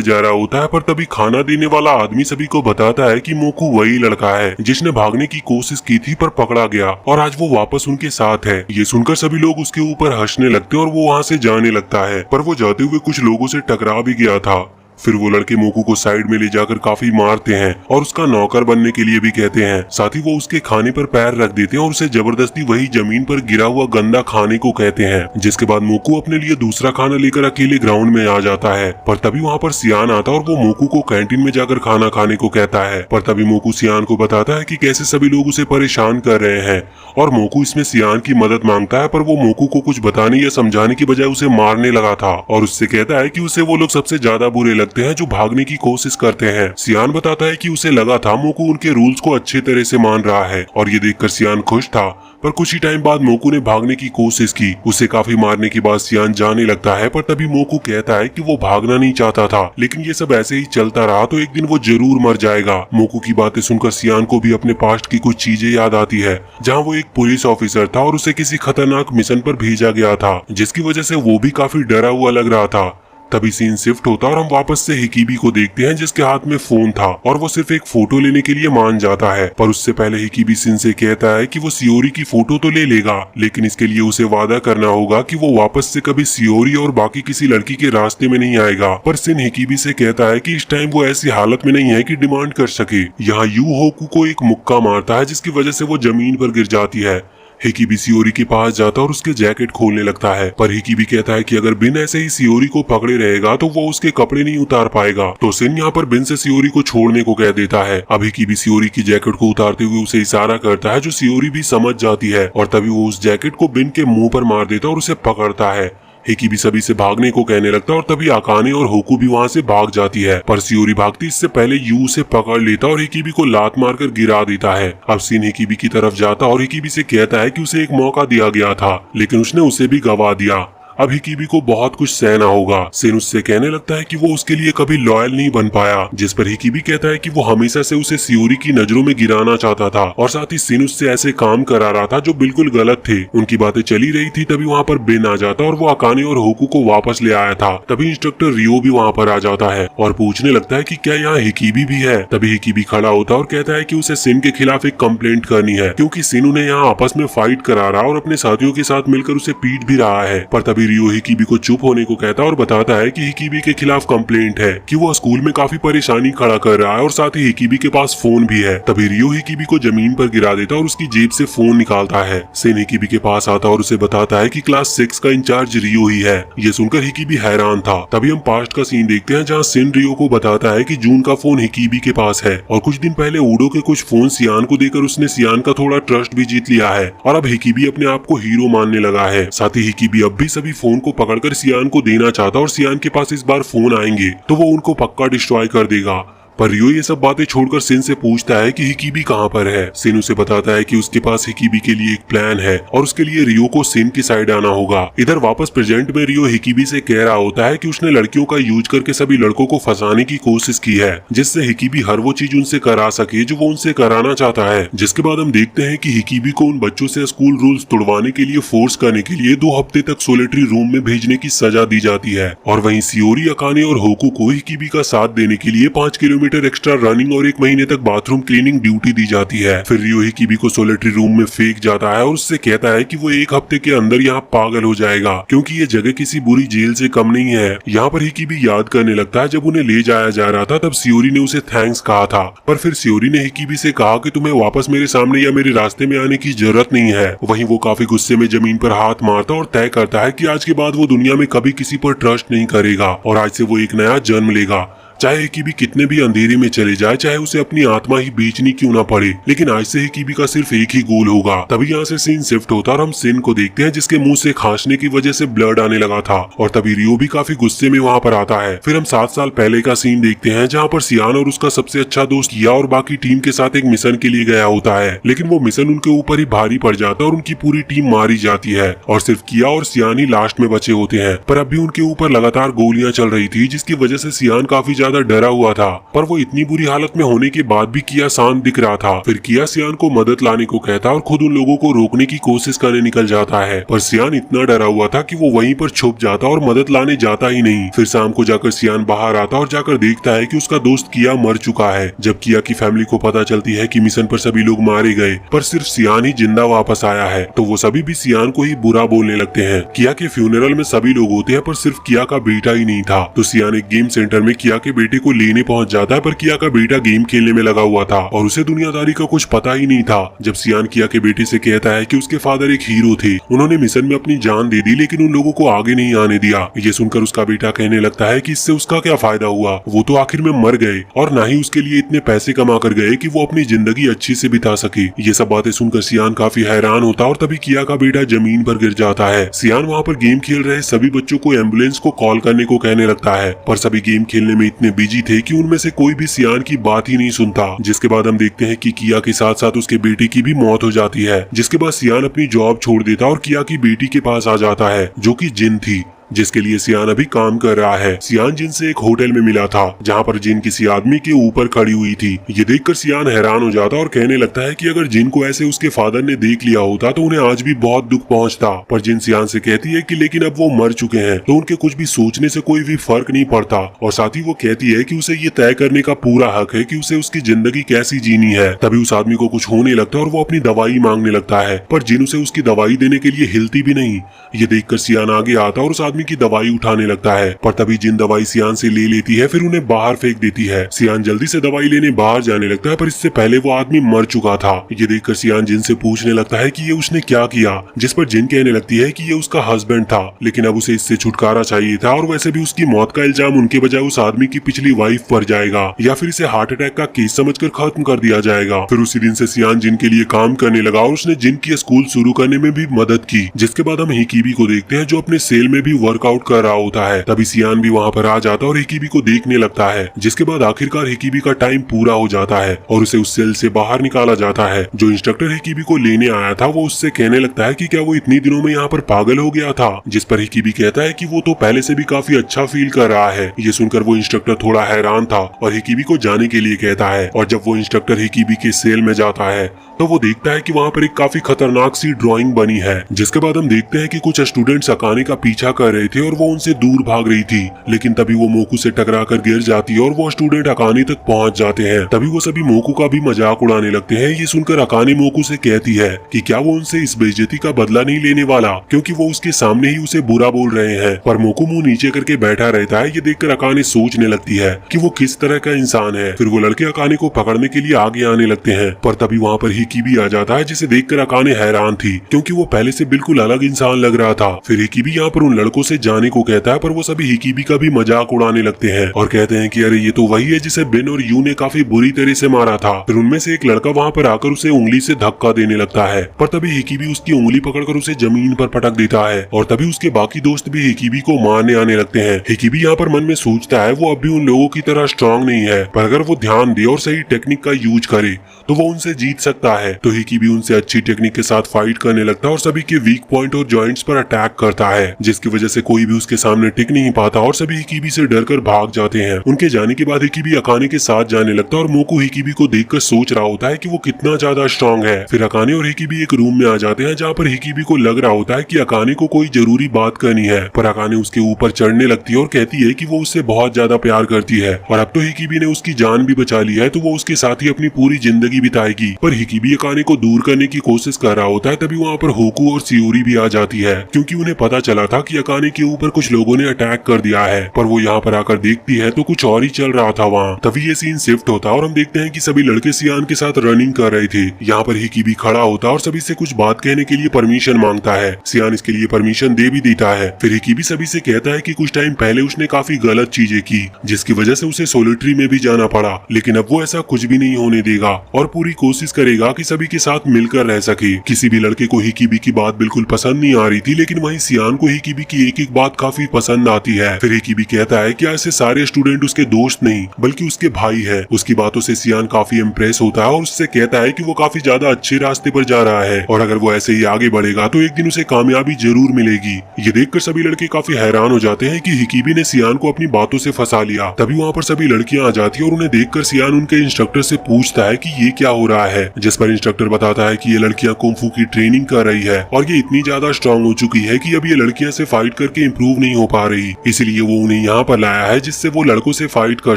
जा रहा होता है, पर तभी खाना देने वाला आदमी सभी को बताता है कि मोकू वही लड़का है जिसने भागने की कोशिश की थी पर पकड़ा गया और आज वो वापस उनके साथ है। ये सुनकर सभी लोग उसके ऊपर हंसने लगते और वो वहाँ से जाने लगता है, पर वो जाते हुए कुछ लोगों से टकरा भी गया था। फिर वो लड़के मोकू को साइड में ले जाकर काफी मारते हैं और उसका नौकर बनने के लिए भी कहते हैं। साथ ही वो उसके खाने पर पैर रख देते हैं और उसे जबरदस्ती वही जमीन पर गिरा हुआ गंदा खाने को कहते हैं। जिसके बाद मोकू अपने लिए दूसरा खाना लेकर अकेले ग्राउंड में आ जाता है, पर तभी वहाँ पर सियान आता है और वो मोकू को कैंटीन में जाकर खाना खाने को कहता है। पर तभी मोकू सियान को बताता है कि कैसे सभी लोग उसे परेशान कर रहे हैं और मोकू इसमें सियान की मदद मांगता है। पर वो मोकू को कुछ बताने या समझाने की बजाय उसे मारने लगा था और उससे कहता है कि उसे वो लोग सबसे ज्यादा बुरे लगते हैं जो भागने की कोशिश करते हैं। सियान बताता है कि उसे लगा था मोकू उनके रूल्स को अच्छे तरह से मान रहा है और ये देखकर सियान खुश था। पर कुछ ही टाइम बाद मोकू ने भागने की कोशिश की। उसे काफी मारने के बाद सियान जाने लगता है, पर तभी मोकू कहता है कि वो भागना नहीं चाहता था, लेकिन ये सब ऐसे ही चलता रहा तो एक दिन वो जरूर मर जाएगा। मोकू की बातें सुनकर सियान को भी अपने पास्ट की कुछ चीजें याद आती है, जहाँ वो एक पुलिस ऑफिसर था और उसे किसी खतरनाक मिशन पर भेजा गया था, जिसकी वजह से वो भी काफी डरा हुआ लग रहा था। तभी सीन शिफ्ट होता और हम वापस से हिकिबी को देखते हैं जिसके हाथ में फोन था और वो सिर्फ एक फोटो लेने के लिए मान जाता है। पर उससे पहले हिकिबी सिन से कहता है कि वो सियोरी की फोटो तो ले लेगा, लेकिन इसके लिए उसे वादा करना होगा कि वो वापस से कभी सियोरी और बाकी किसी लड़की के रास्ते में नहीं आएगा। पर सिन हिकिबी से कहता है कि इस टाइम वो ऐसी हालत में नहीं है कि डिमांड कर सके। यहाँ यू होकू को एक मुक्का मारता है जिसकी वजह से वो जमीन पर गिर जाती है। हिकिबी सियोरी के पास जाता और उसके जैकेट खोलने लगता है, पर हिकिबी कहता है कि अगर बिन ऐसे ही सियोरी को पकड़े रहेगा तो वो उसके कपड़े नहीं उतार पाएगा। तो सिन यहाँ पर बिन से सियोरी को छोड़ने को कह देता है। अब हिकिबी सियोरी की जैकेट को उतारते हुए उसे इशारा करता है, जो सियोरी भी समझ जाती है और तभी वो उस जैकेट को बिन के मुंह पर मार देता और उसे पकड़ता है। हिकिबी सभी से भागने को कहने लगता है और तभी अकाने और होकू भी वहाँ से भाग जाती है, पर सियोरी भागती इससे पहले यू से पकड़ लेता और हिकिबी को लात मारकर गिरा देता है। अब सीन हिकिबी की तरफ जाता और हिकिबी से कहता है कि उसे एक मौका दिया गया था, लेकिन उसने उसे भी गवा दिया। अब हिकिबी को बहुत कुछ सहना होगा। सिन उससे कहने लगता है कि वो उसके लिए कभी लॉयल नहीं बन पाया, जिस पर हिकिबी कहता है कि वो हमेशा से उसे सियोरी की नजरों में गिराना चाहता था और साथ ही सिन उससे ऐसे काम करा रहा था जो बिल्कुल गलत थे। उनकी बातें चली रही थी, तभी वहाँ पर बिन आ जाता और वो अकाने और होकू को वापस ले आया था। तभी इंस्ट्रक्टर रियो भी वहाँ पर आ जाता है और पूछने लगता है कि क्या यहाँ हिकिबी भी है। तभी हिकिबी खड़ा होता और कहता है कि उसे सिन के खिलाफ एक कंप्लेंट करनी है, क्योंकि सिन उन्हें यहाँ आपस में फाइट करा रहा और अपने साथियों के साथ मिलकर उसे पीट भी रहा है। पर तभी तभी रियो हिकिबी को चुप होने को कहता है और बताता है कि हिकिबी के खिलाफ कंप्लेंट है कि वो स्कूल में काफी परेशानी खड़ा कर रहा है और साथ ही हिकिबी के पास फोन भी है। तभी रियो हिकिबी को जमीन पर गिरा देता और उसकी जेब से फोन निकालता है। सेन हिकिबी के पास आता और उसे बताता है कि क्लास 6 का इंचार्ज रियो ही है। ये सुनकर हिकिबी हैरान था। तभी हम पास्ट का सीन देखते हैं जहाँ सिन रियो को बताता है कि जून का फोन हिकिबी के पास है और कुछ दिन पहले ऊडो के कुछ फोन सियान को देकर उसने सियान का थोड़ा ट्रस्ट भी जीत लिया है और अब हिकिबी अपने आप को हीरो मानने लगा है। साथ ही हिकिबी अब भी सभी फोन को पकड़कर सियान को देना चाहता और सियान के पास इस बार फोन आएंगे तो वो उनको पक्का डिस्ट्रॉय कर देगा। पर रियो ये सब बातें छोड़कर सिन से पूछता है कि हिकिबी कहाँ पर है। सिन उसे बताता है कि उसके पास हिकिबी के लिए एक प्लान है और उसके लिए रियो को सिन की साइड आना होगा। इधर वापस प्रेजेंट में रियो हिकिबी से कह रहा होता है कि उसने लड़कियों का यूज करके सभी लड़कों को फंसाने की कोशिश की है जिससे हिकिबी हर वो चीज उनसे करा सके जो वो उनसे कराना चाहता है। जिसके बाद हम देखते हैं कि हिकिबी को उन बच्चों से स्कूल रूल्स तोड़वाने के लिए फोर्स करने के लिए 2 हफ्ते तक सोलिटरी रूम में भेजने की सजा दी जाती है और वहीं सियोरी, अकाने और होकू को हिकिबी का साथ देने के लिए 5 किलोमीटर एक्स्ट्रा रनिंग और 1 महीने तक बाथरूम क्लीनिंग ड्यूटी दी जाती है। फिर रियो हिकिबी को सोलिटरी रूम में फेंक जाता है और उससे कहता है कि वो 1 हफ्ते के अंदर यहाँ पागल हो जाएगा क्योंकि ये जगह किसी बुरी जेल से कम नहीं है। यहाँ पर हिकिबी याद करने लगता है जब उन्हें ले जाया जा रहा था तब सियोरी ने उसे थैंक्स कहा था, पर फिर सियोरी ने हिकिबी से कहा कि तुम्हें वापस मेरे सामने या मेरे रास्ते में आने की जरूरत नहीं है। वहीं वो काफी गुस्से में जमीन पर हाथ मारता और तय करता है कि आज के बाद वो दुनिया में कभी किसी पर ट्रस्ट नहीं करेगा और आज से वो एक नया जन्म लेगा। चाहे हिकिबी कितने भी अंधेरे में चले जाए, चाहे उसे अपनी आत्मा ही बेचनी क्यों ना पड़े, लेकिन आज से हिकिबी का सिर्फ एक ही गोल होगा। तभी यहाँ से सीन शिफ्ट होता और हम सिन को देखते हैं जिसके मुंह से खांसने की वजह से ब्लड आने लगा था और तभी रियो भी काफी गुस्से में वहाँ पर आता है। फिर हम 7 साल पहले का सीन देखते हैं जहाँ पर सियान और उसका सबसे अच्छा दोस्त किया और बाकी टीम के साथ एक मिशन के लिए गया होता है, लेकिन वो मिशन उनके ऊपर ही भारी पड़ जाता है और उनकी पूरी टीम मारी जाती है और सिर्फ किया और सियान ही लास्ट में बचे होते हैं। पर अब भी उनके ऊपर लगातार गोलियां चल रही थी जिसकी वजह से सियान काफी ज्यादा डरा हुआ था, पर वो इतनी बुरी हालत में होने के बाद भी किया शांत दिख रहा था। फिर किया सियान को मदद लाने को कहता और खुद उन लोगों को रोकने की कोशिश करने निकल जाता है, पर सियान इतना डरा हुआ था कि वो वहीं पर छुप जाता और मदद लाने जाता ही नहीं। फिर शाम को जाकर सियान बाहर आता और जाकर देखता है कि उसका दोस्त किया मर चुका है। जब किया की फैमिली को पता चलती है कि मिशन पर सभी लोग मारे गए पर सिर्फ सियान ही जिंदा वापस आया है तो वो सभी भी सियान को ही बुरा बोलने लगते हैं। किया के फ्यूनरल में सभी लोग होते हैं पर सिर्फ किया का बेटा ही नहीं था, तो सियान एक गेम सेंटर में किया के बेटे को लेने पहुंच जाता है, पर किया का बेटा गेम खेलने में लगा हुआ था और उसे दुनियादारी का कुछ पता ही नहीं था। जब सियान किया के बेटे से कहता है कि उसके फादर एक हीरो थे, उन्होंने मिशन में अपनी जान दे दी लेकिन उन लोगों को आगे नहीं आने दिया। ये सुनकर उसका बेटा कहने लगता है कि इससे उसका क्या फायदा हुआ, वो तो आखिर में मर गए और ना ही उसके लिए इतने पैसे कमा कर गए कि वो अपनी जिंदगी अच्छी से बिता सके। ये सब बातें सुनकर सियान काफी हैरान होता और तभी किया का बेटा जमीन पर गिर जाता है। सियान वहाँ पर गेम खेल रहे सभी बच्चों को एम्बुलेंस को कॉल करने को कहने लगता है, पर सभी गेम खेलने में इतने बिजी थे कि उनमें से कोई भी सियान की बात ही नहीं सुनता। जिसके बाद हम देखते हैं कि किया के साथ साथ उसके बेटे की भी मौत हो जाती है, जिसके बाद सियान अपनी जॉब छोड़ देता और किया की बेटी के पास आ जाता है जो कि जिन थी जिसके लिए सियान अभी काम कर रहा है। सियान जिन से एक होटल में मिला था जहाँ पर जिन किसी आदमी के ऊपर खड़ी हुई थी। ये देखकर सियान हैरान हो जाता और कहने लगता है कि अगर जिन को ऐसे उसके फादर ने देख लिया होता तो उन्हें आज भी बहुत दुख पहुंचता। पर जिन सियान से कहती है कि लेकिन अब वो मर चुके हैं तो उनके कुछ भी सोचने से कोई भी फर्क नहीं पड़ता और साथ ही वो कहती है कि उसे ये तय करने का पूरा हक है कि उसे उसकी जिंदगी कैसी जीनी है। तभी उस आदमी को कुछ होने लगता है और वो अपनी दवाई मांगने लगता है, पर जिन उसे उसकी दवाई देने के लिए हिलती भी नहीं। ये देखकर सियान आगे आता और उस आदमी की दवाई उठाने लगता है, पर तभी जिन दवाई सियान से ले लेती है, फिर उन्हें बाहर फेंक देती है। सियान जल्दी से दवाई लेने बाहर जाने लगता है, पर इससे पहले वो आदमी मर चुका था। ये देखकर सियान जिन से पूछने लगता है कि ये उसने क्या किया, जिस पर जिन कहने लगती है कि ये उसका हस्बैंड था लेकिन अब उसे इससे छुटकारा चाहिए था और वैसे भी उसकी मौत का इल्जाम उनके बजाय उस आदमी की पिछली वाइफ पर जाएगा या फिर इसे हार्ट अटैक का केस समझकर खत्म कर दिया जाएगा। फिर उसी दिन से सियान जिन के लिए काम करने लगा और उसने जिन की स्कूल शुरू करने में भी मदद की। जिसके बाद हम हिकिबी को देखते हैं जो अपने सेल में भी वर्कआउट कर रहा होता है। तभी सियान भी वहाँ पर आ जाता और हिकिबी को देखने लगता है, जिसके बाद आखिरकार हिकिबी का टाइम पूरा हो जाता है और उसे उस सेल से बाहर निकाला जाता है। जो इंस्ट्रक्टर हिकिबी को लेने आया था वो उससे कहने लगता है कि क्या वो इतनी दिनों में यहाँ पर पागल हो गया था, जिस पर हिकिबी कहता है कि वो तो पहले से भी काफी अच्छा फील कर रहा है। ये सुनकर वो इंस्ट्रक्टर थोड़ा हैरान था और हिकिबी को जाने के लिए कहता है और जब वो इंस्ट्रक्टर हिकिबी के सेल में जाता है तो वो देखता है कि वहाँ पर एक काफी खतरनाक सी ड्राइंग बनी है। जिसके बाद हम देखते हैं कि कुछ स्टूडेंट्स अकाने का पीछा कर रहे थे और वो उनसे दूर भाग रही थी, लेकिन तभी वो मोकू से टकरा कर गिर जाती है और वो स्टूडेंट अकाने तक पहुंच जाते हैं। तभी वो सभी मोकू का भी मजाक उड़ाने लगते हैं। ये सुनकर अकाने मोकू से कहती है कि क्या वो उनसे इस बेइज्जती का बदला नहीं लेने वाला, क्योंकि वो उसके सामने ही उसे बुरा बोल रहे हैं। पर मोकू मुंह नीचे करके बैठा रहता है। ये देखकर अकाने सोचने लगती है कि वो किस तरह का इंसान है। फिर वो लड़के अकाने को पकड़ने के लिए आगे आने लगते हैं, पर तभी वहाँ पर हिकिबी आ जाता है, जिसे देखकर अकाने हैरान थी, क्योंकि वो पहले से बिल्कुल अलग इंसान लग रहा था। फिर हिकिबी यहाँ पर उन लड़कों से जाने को कहता है, पर वो सभी हिकिबी का भी मजाक उड़ाने लगते हैं और कहते हैं कि अरे ये तो वही है जिसे बिन और यू ने काफी बुरी तरह से मारा था। फिर उनमें से एक लड़का वहाँ पर आकर उसे उंगली से धक्का देने लगता है, पर तभी हिकिबी उसकी उंगली पकड़कर उसे जमीन पर पटक देता है और तभी उसके बाकी दोस्त भी हिकिबी को मारने आने लगते हैं। हिकिबी यहाँ पर मन में सोचता है वो अब भी उन लोगों की तरह स्ट्रांग नहीं है, पर अगर वो ध्यान दे और सही टेक्निक का यूज करे तो वो उनसे जीत सकता है। तो हिकिबी उनसे अच्छी टेक्निक के साथ फाइट करने लगता है और सभी के वीक पॉइंट और जॉइंट्स पर अटैक करता है, जिसकी वजह से कोई भी उसके सामने टिक नहीं पाता और सभी हिकिबी से डरकर भाग जाते हैं। उनके जाने के बाद हिकिबी अकाने के साथ जाने लगता है और मोकू हिकिबी को देखकर सोच रहा होता है कि वो कितना ज्यादा स्ट्रांग है। फिर अकाने और हिकिबी एक रूम में आ जाते हैं, जहाँ पर हिकिबी को लग रहा होता है कि अकाने को कोई जरूरी बात करनी है, पर अकाने उसके ऊपर चढ़ने लगती है और कहती है कि वो उससे बहुत ज्यादा प्यार करती है और अब तो हिकिबी ने उसकी जान भी बचा ली है, तो वो उसके साथ ही अपनी पूरी जिंदगी बिताएगी। पर हिकिबी अकाने को दूर करने की कोशिश कर रहा होता है, तभी वहाँ पर होकू और सियोरी भी आ जाती है, क्योंकि उन्हें पता चला था कि अकाने के ऊपर कुछ लोगों ने अटैक कर दिया है। पर वो यहाँ पर आकर देखती है तो कुछ और ही चल रहा था वहाँ। तभी ये सीन शिफ्ट होता है और हम देखते हैं कि सभी लड़के सियान के साथ रनिंग कर रहे थे। यहाँ पर हिकिबी खड़ा होता है और सभी से कुछ बात कहने के लिए परमिशन मांगता है। सियान इसके लिए परमिशन दे भी देता है। फिर हिकिबी सभी से कहता है कि कुछ टाइम पहले उसने काफी गलत चीजें की, जिसकी वजह से उसे सोलिटरी में भी जाना पड़ा, लेकिन अब वो ऐसा कुछ भी नहीं होने देगा और पूरी कोशिश करेगा कि सभी के साथ मिलकर रह सके। किसी भी लड़के को हिकिबी की बात बिल्कुल पसंद नहीं आ रही थी, लेकिन वहीं सियान को हिकिबी की एक एक बात काफी पसंद आती है। फिर हिकिबी कहता है कि ऐसे सारे स्टूडेंट उसके दोस्त नहीं बल्कि उसके भाई है। उसकी बातों से सियान काफी इम्प्रेस होता है और उससे कहता है कि वो काफी ज्यादा अच्छे रास्ते पर जा रहा है और अगर वो ऐसे ही आगे बढ़ेगा तो एक दिन उसे कामयाबी जरूर मिलेगी। ये देखकर सभी लड़के काफी हैरान हो जाते हैं कि हिकिबी ने सियान को अपनी बातों से फंसा लिया। तभी वहाँ पर सभी लड़कियां आ जाती है और उन्हें देखकर सियान उनके इंस्ट्रक्टर से पूछता है कि ये क्या हो रहा है, जिस पर इंस्ट्रक्टर बताता है कि ये लड़कियां कुंफू की ट्रेनिंग कर रही है और ये इतनी ज्यादा स्ट्रांग हो चुकी है कि अब ये लड़कियां से फाइट करके इम्प्रूव नहीं हो पा रही, इसलिए वो उन्हें यहाँ पर लाया है जिससे वो लड़कों से फाइट कर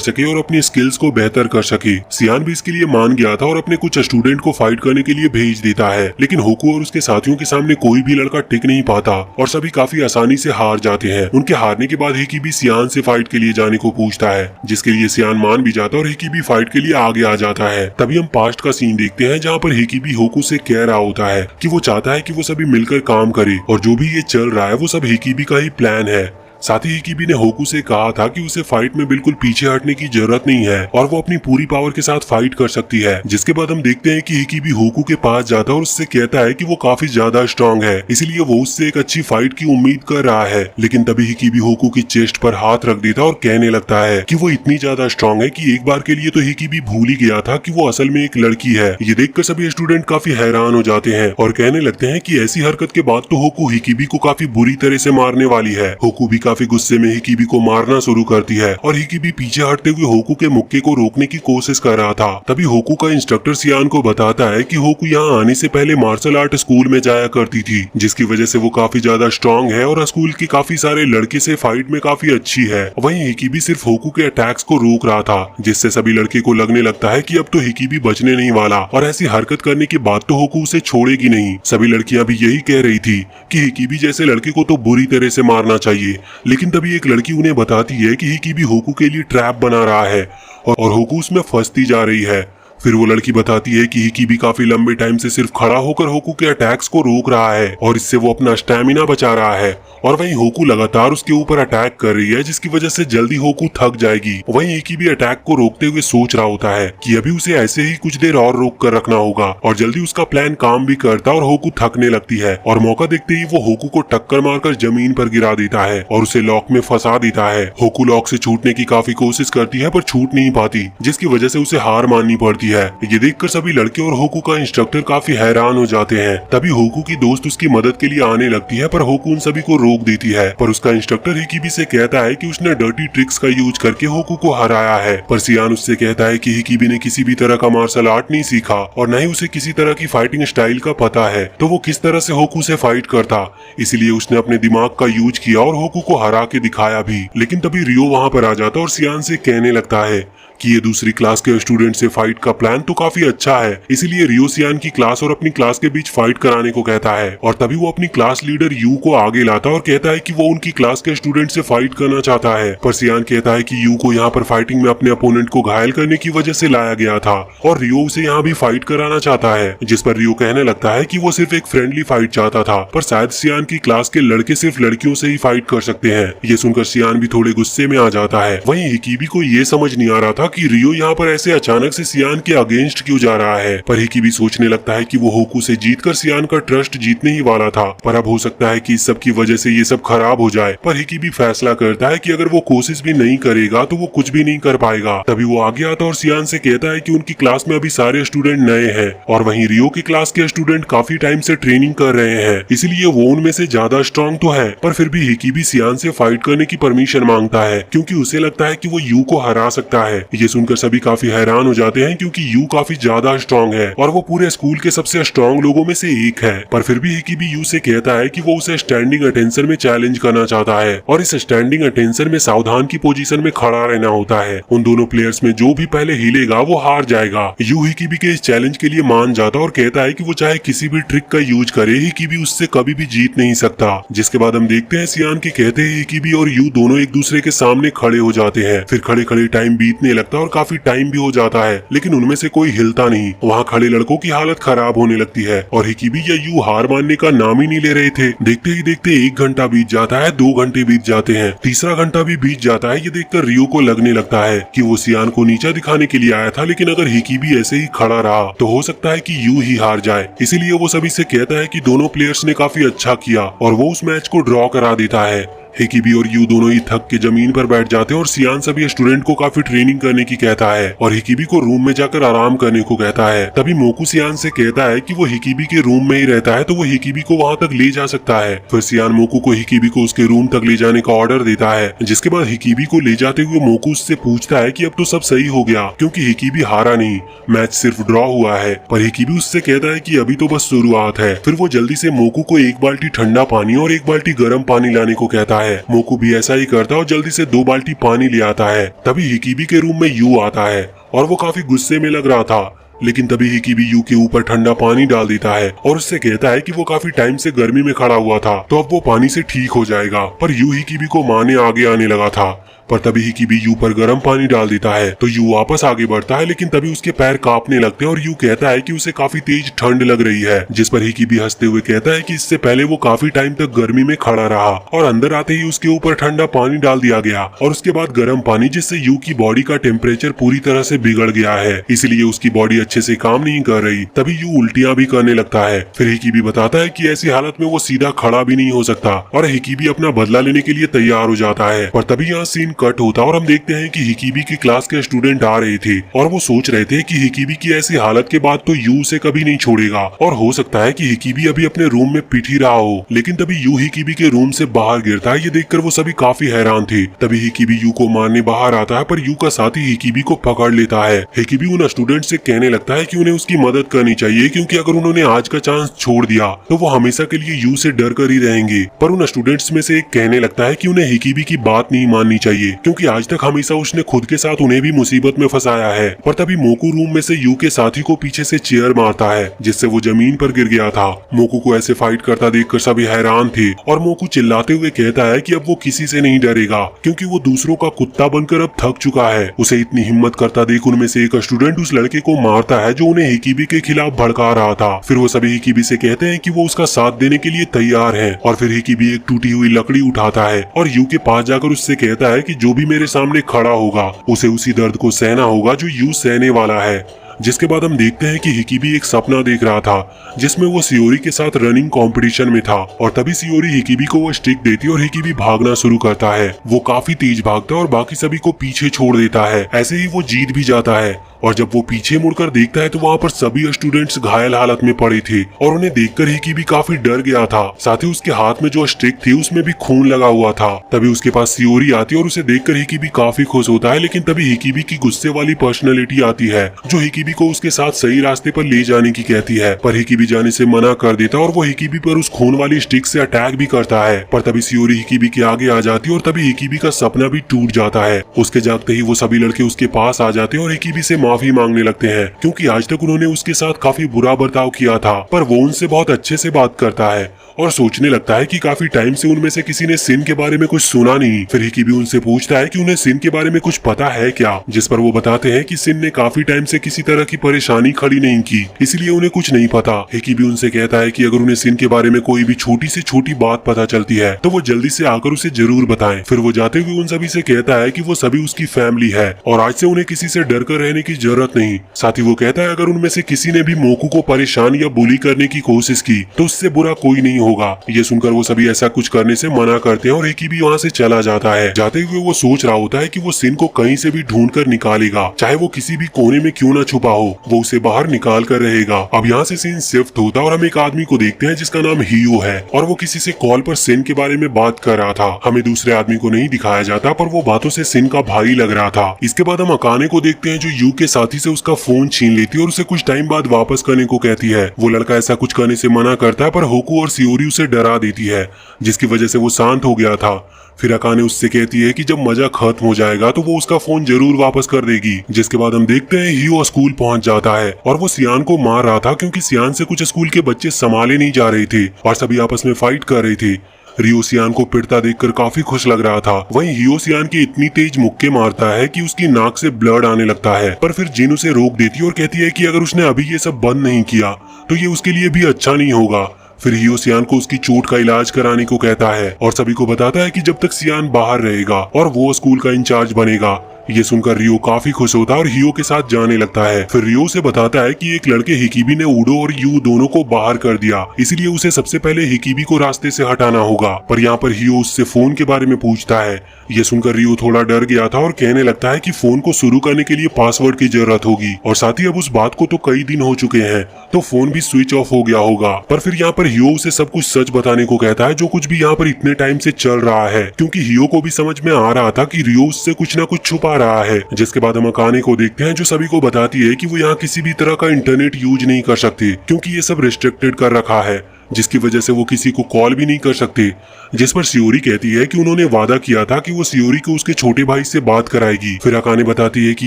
सके और अपनी स्किल्स को बेहतर कर सके। सियान भी इसके लिए मान गया था और अपने कुछ स्टूडेंट को फाइट करने के लिए भेज देता है, लेकिन होकू और उसके साथियों के सामने कोई भी लड़का टिक नहीं पाता और सभी काफी आसानी से हार जाते हैं। उनके हारने के बाद हिकिबी सियान से फाइट के लिए जाने को पूछता है, जिसके लिए सियान मान भी जाता है और हिकिबी फाइट के लिए आगे आ जाता है। तभी हम पास्ट का सीन देखते हैं, जहाँ पर हिकिबी होकू से कह रहा होता है कि वो चाहता है कि वो सभी मिलकर काम करे और जो भी ये चल रहा है वो सब हिकिबी का ही प्लान है। साथ ही हिकिबी ने होकू से कहा था कि उसे फाइट में बिल्कुल पीछे हटने की जरूरत नहीं है और वो अपनी पूरी पावर के साथ फाइट कर सकती है। जिसके बाद हम देखते हैं कि हिकिबी होकू के पास जाता है और उससे कहता है कि वो काफी ज्यादा स्ट्रांग है, इसलिए वो उससे एक अच्छी फाइट की उम्मीद कर रहा है। लेकिन तभी हिकिबी होकू की चेस्ट पर हाथ रख देता है और कहने लगता है कि वो इतनी ज्यादा स्ट्रांग है कि एक बार के लिए तो हिकिबी भूल ही गया था कि वो असल में एक लड़की है। ये देखकर सभी स्टूडेंट काफी हैरान हो जाते हैं और कहने लगते हैं कि ऐसी हरकत के बाद तो होकू हिकिबी को काफी बुरी तरह से मारने वाली है। होकू भी काफी गुस्से में हिकिबी को मारना शुरू करती है और हिकिबी पीछे हटते हुए होकू के मुक्के को रोकने की कोशिश कर रहा था। तभी होकू का इंस्ट्रक्टर सियान को बताता है कि होकू यहाँ आने से पहले मार्शल आर्ट स्कूल में जाया करती थी, जिसकी वजह से वो काफी ज्यादा स्ट्रांग है और स्कूल के काफी सारे लड़के से फाइट में काफी अच्छी है। वहीं हिकिबी सिर्फ होकू के अटैक्स को रोक रहा था, जिससे सभी लड़के को लगने लगता है कि अब तो हिकिबी बचने नहीं वाला और ऐसी हरकत करने के बाद तो होकू उसे छोड़ेगी नहीं। सभी लड़कियां भी यही कह रही थी कि हिकिबी जैसे लड़के को तो बुरी तरह से मारना चाहिए, लेकिन तभी एक लड़की उन्हें बताती है कि हिकिबी होकू के लिए ट्रैप बना रहा है और होकू उसमें फंसती जा रही है। फिर वो लड़की बताती है कि हिकिबी काफी लंबे टाइम से सिर्फ खड़ा होकर होकू के अटैक्स को रोक रहा है और इससे वो अपना स्टैमिना बचा रहा है और वहीं होकू लगातार उसके ऊपर अटैक कर रही है, जिसकी वजह से जल्दी होकू थक जाएगी। वहीं हिकिबी अटैक को रोकते हुए सोच रहा होता है कि अभी उसे ऐसे ही कुछ देर और रोक कर रखना होगा और जल्दी उसका प्लान काम भी करता और होकू थकने लगती है और मौका देखते ही वो होकू को टक्कर मारकर जमीन पर गिरा देता है और उसे लॉक में फंसा देता है। होकू लॉक से छूटने की काफी कोशिश करती है पर छूट नहीं पाती, जिसकी वजह से उसे हार माननी पड़ती है। ये देखकर सभी लड़के और होकू का इंस्ट्रक्टर काफी हैरान हो जाते हैं। तभी होकू की दोस्त उसकी मदद के लिए आने लगती है, पर होकू उन सभी को रोक देती है। पर उसका इंस्ट्रक्टर हिकिबी से कहता है कि उसने डर्टी ट्रिक्स का यूज करके होकू को हराया है। पर सियान उससे कहता है कि हिकिबी ने किसी भी तरह का मार्शल आर्ट नहीं सीखा और न ही उसे किसी तरह की फाइटिंग स्टाइल का पता है, तो वो किस तरह से होकू से फाइट करता। इसलिए उसने अपने दिमाग का यूज किया और होकू को हरा के दिखाया भी। लेकिन तभी रियो वहाँ पर आ जाता और सियान से कहने लगता है कि ये दूसरी क्लास के स्टूडेंट से फाइट का प्लान तो काफी अच्छा है, इसीलिए रियो सियान की क्लास और अपनी क्लास के बीच फाइट कराने को कहता है। और तभी वो अपनी क्लास लीडर यू को आगे लाता और कहता है कि वो उनकी क्लास के स्टूडेंट से फाइट करना चाहता है। पर सियान कहता है कि यू को यहाँ पर फाइटिंग में अपने अपोनेंट को घायल करने की वजह से लाया गया था और रियो उसे यहाँ भी फाइट कराना चाहता है। जिस पर रियो कहने लगता है कि वो सिर्फ एक फ्रेंडली फाइट चाहता था, पर शायद सियान की क्लास के लड़के सिर्फ लड़कियों से ही फाइट कर सकते हैं। ये सुनकर सियान भी थोड़े गुस्से में आ जाता है। वहीं हिकिबी को ये समझ नहीं आ रहा था कि रियो यहाँ पर ऐसे अचानक से सियान के अगेंस्ट क्यों जा रहा है। पर हिकिबी सोचने लगता है कि वो होकू से जीतकर सियान का ट्रस्ट जीतने ही वाला था, पर अब हो सकता है कि इस सब की वजह से ये सब खराब हो जाए। पर हिकिबी फैसला करता है कि अगर वो कोशिश भी नहीं करेगा तो वो कुछ भी नहीं कर पाएगा। तभी वो आगे आता और सियान से कहता है कि उनकी क्लास में अभी सारे स्टूडेंट नए हैं और वहीं रियो की क्लास के स्टूडेंट काफी टाइम से ट्रेनिंग कर रहे हैं, इसलिए वो उनमें से ज्यादा स्ट्रॉन्ग तो है। पर फिर भी हिकिबी सियान से फाइट करने की परमिशन मांगता है, क्योंकि उसे लगता है कि वो यू को हरा सकता है। ये सुनकर सभी काफी हैरान हो जाते हैं, क्योंकि यू काफी ज्यादा स्ट्रॉन्ग है और वो पूरे स्कूल के सबसे स्ट्रॉन्ग लोगों में से एक है। पर फिर भी हिकिबी यू से कहता है कि वो उसे स्टैंडिंग अटेंशन में चैलेंज करना चाहता है और इस स्टैंडिंग अटेंशन में सावधान की पोजीशन में खड़ा रहना होता है। उन दोनों प्लेयर्स में जो भी पहले हिलेगा वो हार जाएगा। यू हिकिबी के इस चैलेंज के लिए मान जाता और कहता है कि वो चाहे किसी भी ट्रिक का यूज करे, हिकिबी उससे कभी भी जीत नहीं सकता। जिसके बाद हम देखते हैं सियान के कहते हैं हिकिबी और यू दोनों एक दूसरे के सामने खड़े हो जाते हैं। फिर खड़े खड़े टाइम बीतने लगता और काफी टाइम भी हो जाता है, लेकिन उनमें से कोई हिलता नहीं। वहाँ खड़े लड़कों की हालत खराब होने लगती है और हिकिबी या यू हार मानने का नाम ही नहीं ले रहे थे। देखते ही देखते 1 घंटा बीत जाता है, 2 घंटे बीत जाते हैं, तीसरा घंटा भी बीत जाता है। ये देखकर रियो को लगने लगता है कि वो सियान को नीचा दिखाने के लिए आया था, लेकिन अगर हिकिबी ऐसे ही खड़ा रहा तो हो सकता है कि यू ही हार जाए। इसीलिए वो सभी से कहता है कि दोनों प्लेयर्स ने काफी अच्छा किया और वो उस मैच को ड्रॉ करा देता है। हिकिबी और यू दोनों ही थक के जमीन पर बैठ जाते हैं और सियान सभी स्टूडेंट को काफी ट्रेनिंग करने की कहता है और हिकिबी को रूम में जाकर आराम करने को कहता है। तभी मोकू सियान से कहता है कि वो हिकिबी के रूम में ही रहता है, तो वो हिकिबी को वहाँ तक ले जा सकता है। फिर सियान मोकू को हिकिबी को उसके रूम तक ले जाने का ऑर्डर देता है, जिसके बाद हिकिबी को ले जाते हुए मोकू उससे पूछता है कि अब तो सब सही हो गया, क्योंकि हिकिबी हारा नहीं, मैच सिर्फ ड्रॉ हुआ है। पर हिकिबी उससे कहता है कि अभी तो बस शुरुआत है। फिर वो जल्दी से मोकू को 1 बाल्टी ठंडा पानी और 1 बाल्टी गर्म पानी लाने को कहता है। मोकू भी ऐसा ही करता है और जल्दी से 2 बाल्टी पानी ले आता है। तभी हिकिबी के रूम में यू आता है और वो काफी गुस्से में लग रहा था, लेकिन तभी हिकिबी यू के ऊपर ठंडा पानी डाल देता है और उससे कहता है कि वो काफी टाइम से गर्मी में खड़ा हुआ था, तो अब वो पानी से ठीक हो जाएगा। पर यू हिकिबी को मारने आगे आने लगा था, पर तभी हिकिबी यू पर गर्म पानी डाल देता है, तो यू वापस आगे बढ़ता है, लेकिन तभी उसके पैर कांपने लगते हैं और यू कहता है कि उसे काफी तेज ठंड लग रही है। जिस पर हिकिबी हंसते हुए कहता है कि इससे पहले वो काफी टाइम तक गर्मी में खड़ा रहा और अंदर आते ही उसके ऊपर ठंडा पानी डाल दिया गया और उसके बाद गर्म पानी, जिससे यू की बॉडी का टेम्परेचर पूरी तरह से बिगड़ गया है, इसलिए उसकी बॉडी अच्छे से काम नहीं कर रही। तभी यू उल्टियां भी करने लगता है। फिर हिकिबी बताता है कि ऐसी हालत में वो सीधा खड़ा भी नहीं हो सकता और हिकिबी अपना बदला लेने के लिए तैयार हो जाता है। पर तभी यहाँ सीन कट होता और हम देखते हैं कि हिकिबी की क्लास के स्टूडेंट आ रहे थे और वो सोच रहे थे कि हिकिबी की ऐसी हालत के बाद तो यू उसे कभी नहीं छोड़ेगा और हो सकता है कि हिकिबी अभी अपने रूम में पिट ही रहा हो। लेकिन तभी यू हिकिबी के रूम से बाहर गिरता है। ये देखकर वो सभी काफी हैरान थे। तभी हिकिबी यू को मारने बाहर आता है, पर यू का साथी हिकिबी को पकड़ लेता है। हिकिबी उन स्टूडेंट से कहने लगता है कि उन्हें उसकी मदद करनी चाहिए, क्योंकि अगर उन्होंने आज का चांस छोड़ दिया तो वो हमेशा के लिए यू से डर कर ही रहेंगे। पर उन स्टूडेंट्स में से एक कहने लगता है कि उन्हें हिकिबी की बात नहीं माननी चाहिए, क्योंकि आज तक हमेशा उसने खुद के साथ उन्हें भी मुसीबत में फंसाया है। पर तभी मोकू रूम में से यू के साथी को पीछे से चेयर मारता है, जिससे वो जमीन पर गिर गया था। मोकू को ऐसे फाइट करता देखकर सभी हैरान थे और मोकू चिल्लाते हुए कहता है कि अब वो किसी से नहीं डरेगा, क्योंकि वो दूसरों का कुत्ता बनकर अब थक चुका है। उसे इतनी हिम्मत करता देख उनमें से एक स्टूडेंट उस लड़के को मारता है जो उन्हें हिकिबी के खिलाफ भड़का रहा था। फिर वो सभी हिकिबी से कहते हैं कि वो उसका साथ देने के लिए तैयार है और फिर हिकिबी एक टूटी हुई लकड़ी उठाता है और यू के पास जाकर उससे कहता है कि जो भी मेरे सामने खड़ा होगा उसे उसी दर्द को सहना होगा जो यू सहने वाला है। जिसके बाद हम देखते हैं कि हिकिबी एक सपना देख रहा था जिसमें वो सियोरी के साथ रनिंग कंपटीशन में था और तभी सियोरी हिकिबी को वो स्टिक देती और हिकिबी भागना शुरू करता है। वो काफी तेज भागता है और बाकी सभी को पीछे छोड़ देता है। ऐसे ही वो जीत भी जाता है और जब वो पीछे मुड़कर देखता है तो वहाँ पर सभी स्टूडेंट्स घायल हालत में पड़े थे और उन्हें देखकर हिकी भी काफी डर गया था। साथ ही उसके हाथ में जो स्टिक थी उसमें भी खून लगा हुआ था। तभी उसके पास सियोरी आती है और उसे देखकर हिकी भी काफी खुश होता है, लेकिन तभी हिकी भी की गुस्से वाली पर्सनैलिटी आती है जो हिकी भी को उसके साथ सही रास्ते पर ले जाने की कहती है, पर हिकी भी जाने से मना कर देता और वो हिकी भी पर उस खून वाली स्टिक से अटैक भी करता है। पर तभी सियोरी हिकी भी के आगे आ जाती है और तभी हिकी भी का सपना भी टूट जाता है। उसके जागते ही वो सभी लड़के उसके पास आ जाते हैं और हिकी भी से माफी मांगने लगते हैं, क्योंकि आज तक उन्होंने उसके साथ काफी बुरा बर्ताव किया था। पर वो उनसे बहुत अच्छे से बात करता है और सोचने लगता है कि काफी टाइम से उनमें से किसी ने सिन के बारे में कुछ सुना नहीं। फिर हिकी भी उनसे पूछता है कि उन्हें सिन के बारे में कुछ पता है क्या, जिस पर वो बताते हैं कि सिन ने काफी टाइम से किसी तरह की परेशानी खड़ी नहीं की, इसलिए उन्हें कुछ नहीं पता। हिकी भी उनसे कहता है कि अगर उन्हें सिन के बारे में कोई भी छोटी से छोटी बात पता चलती है तो वो जल्दी से आकर उसे जरूर बताएं। फिर वो जाते हुए उन सभी से कहता है कि वो सभी उसकी फैमिली है और आज से उन्हें किसी से डर कर रहने की जरूरत नहीं। साथ ही वो कहता है अगर उनमें से किसी ने भी मोकू को परेशान या बुली करने की कोशिश की तो उससे बुरा कोई नहीं होगा। ये सुनकर वो सभी ऐसा कुछ करने से मना करते हैं और हिकी भी वहाँ से चला जाता है। जाते हुए वो सोच रहा होता है कि वो सिन को कहीं से भी ढूंढ कर निकालेगा, चाहे वो किसी भी कोने में क्यों न छुपा हो, वो उसे बाहर निकाल कर रहेगा। अब यहाँ से सीन शिफ्ट होता है और हम एक आदमी को देखते हैं जिसका नाम हियो है और वो किसी से कॉल पर सिन के बारे में बात कर रहा था। हमें दूसरे आदमी को नहीं दिखाया जाता पर वो बातों से सिन का भाई लग रहा था। इसके बाद हम अकाने को देखते हैं जो यू के साथी से उसका फोन छीन लेती है और उसे कुछ टाइम बाद वापस करने को कहती है। वो लड़का ऐसा कुछ करने से मना करता है पर होकू और सियोरी उसे डरा देती है, जिसकी वजह से वो शांत हो गया था। फिर अकाने उससे कहती है कि जब मजा खत्म हो जाएगा तो वो उसका फोन जरूर वापस कर देगी। जिसके बाद हम देखते हैं हियो स्कूल पहुंच जाता है और वो सियान को मार रहा था क्योंकि सियान से कुछ स्कूल के बच्चे संभाले नहीं जा रहे थे और सभी आपस में फाइट कर रहे थे। रियो सियान को पिटता देखकर काफी खुश लग रहा था। वहीं हियो सियान की इतनी तेज मुक्के मारता है कि उसकी नाक से ब्लड आने लगता है, पर फिर जिन उसे रोक देती है और कहती है कि अगर उसने अभी ये सब बंद नहीं किया तो ये उसके लिए भी अच्छा नहीं होगा। फिर हियो सियान को उसकी चोट का इलाज कराने को कहता है और सभी को बताता है कि जब तक सियान बाहर रहेगा और वो स्कूल का इंचार्ज बनेगा। ये सुनकर रियो काफी खुश होता है और हियो के साथ जाने लगता है। फिर रियो से बताता है कि एक लड़के हिकीबी ने उडो और यू दोनों को बाहर कर दिया, इसलिए उसे सबसे पहले हिकीबी को रास्ते से हटाना होगा। पर यहाँ पर हियो उससे फोन के बारे में पूछता है। ये सुनकर रियो थोड़ा डर गया था और कहने लगता है कि फोन को शुरू करने के लिए पासवर्ड की जरूरत होगी और साथ ही अब उस बात को तो कई दिन हो चुके हैं तो फोन भी स्विच ऑफ हो गया होगा। पर फिर यहाँ पर हियो उसे सब कुछ सच बताने को कहता है जो कुछ भी यहाँ पर इतने टाइम से चल रहा है, क्योंकि हियो को भी समझ में आ रहा था कि रियो उससे कुछ न कुछ छुपा रहा है। जिसके बाद हम अकाने को देखते हैं जो सभी को बताती है कि वो यहाँ किसी भी तरह का इंटरनेट यूज नहीं कर सकते क्योंकि ये सब रिस्ट्रिक्टेड कर रखा है, जिसकी वजह से वो किसी को कॉल भी नहीं कर सकते। जिस पर सियोरी कहती है कि उन्होंने वादा किया था कि वो सियोरी को उसके छोटे भाई से बात कराएगी। फिर अकाने बताती है कि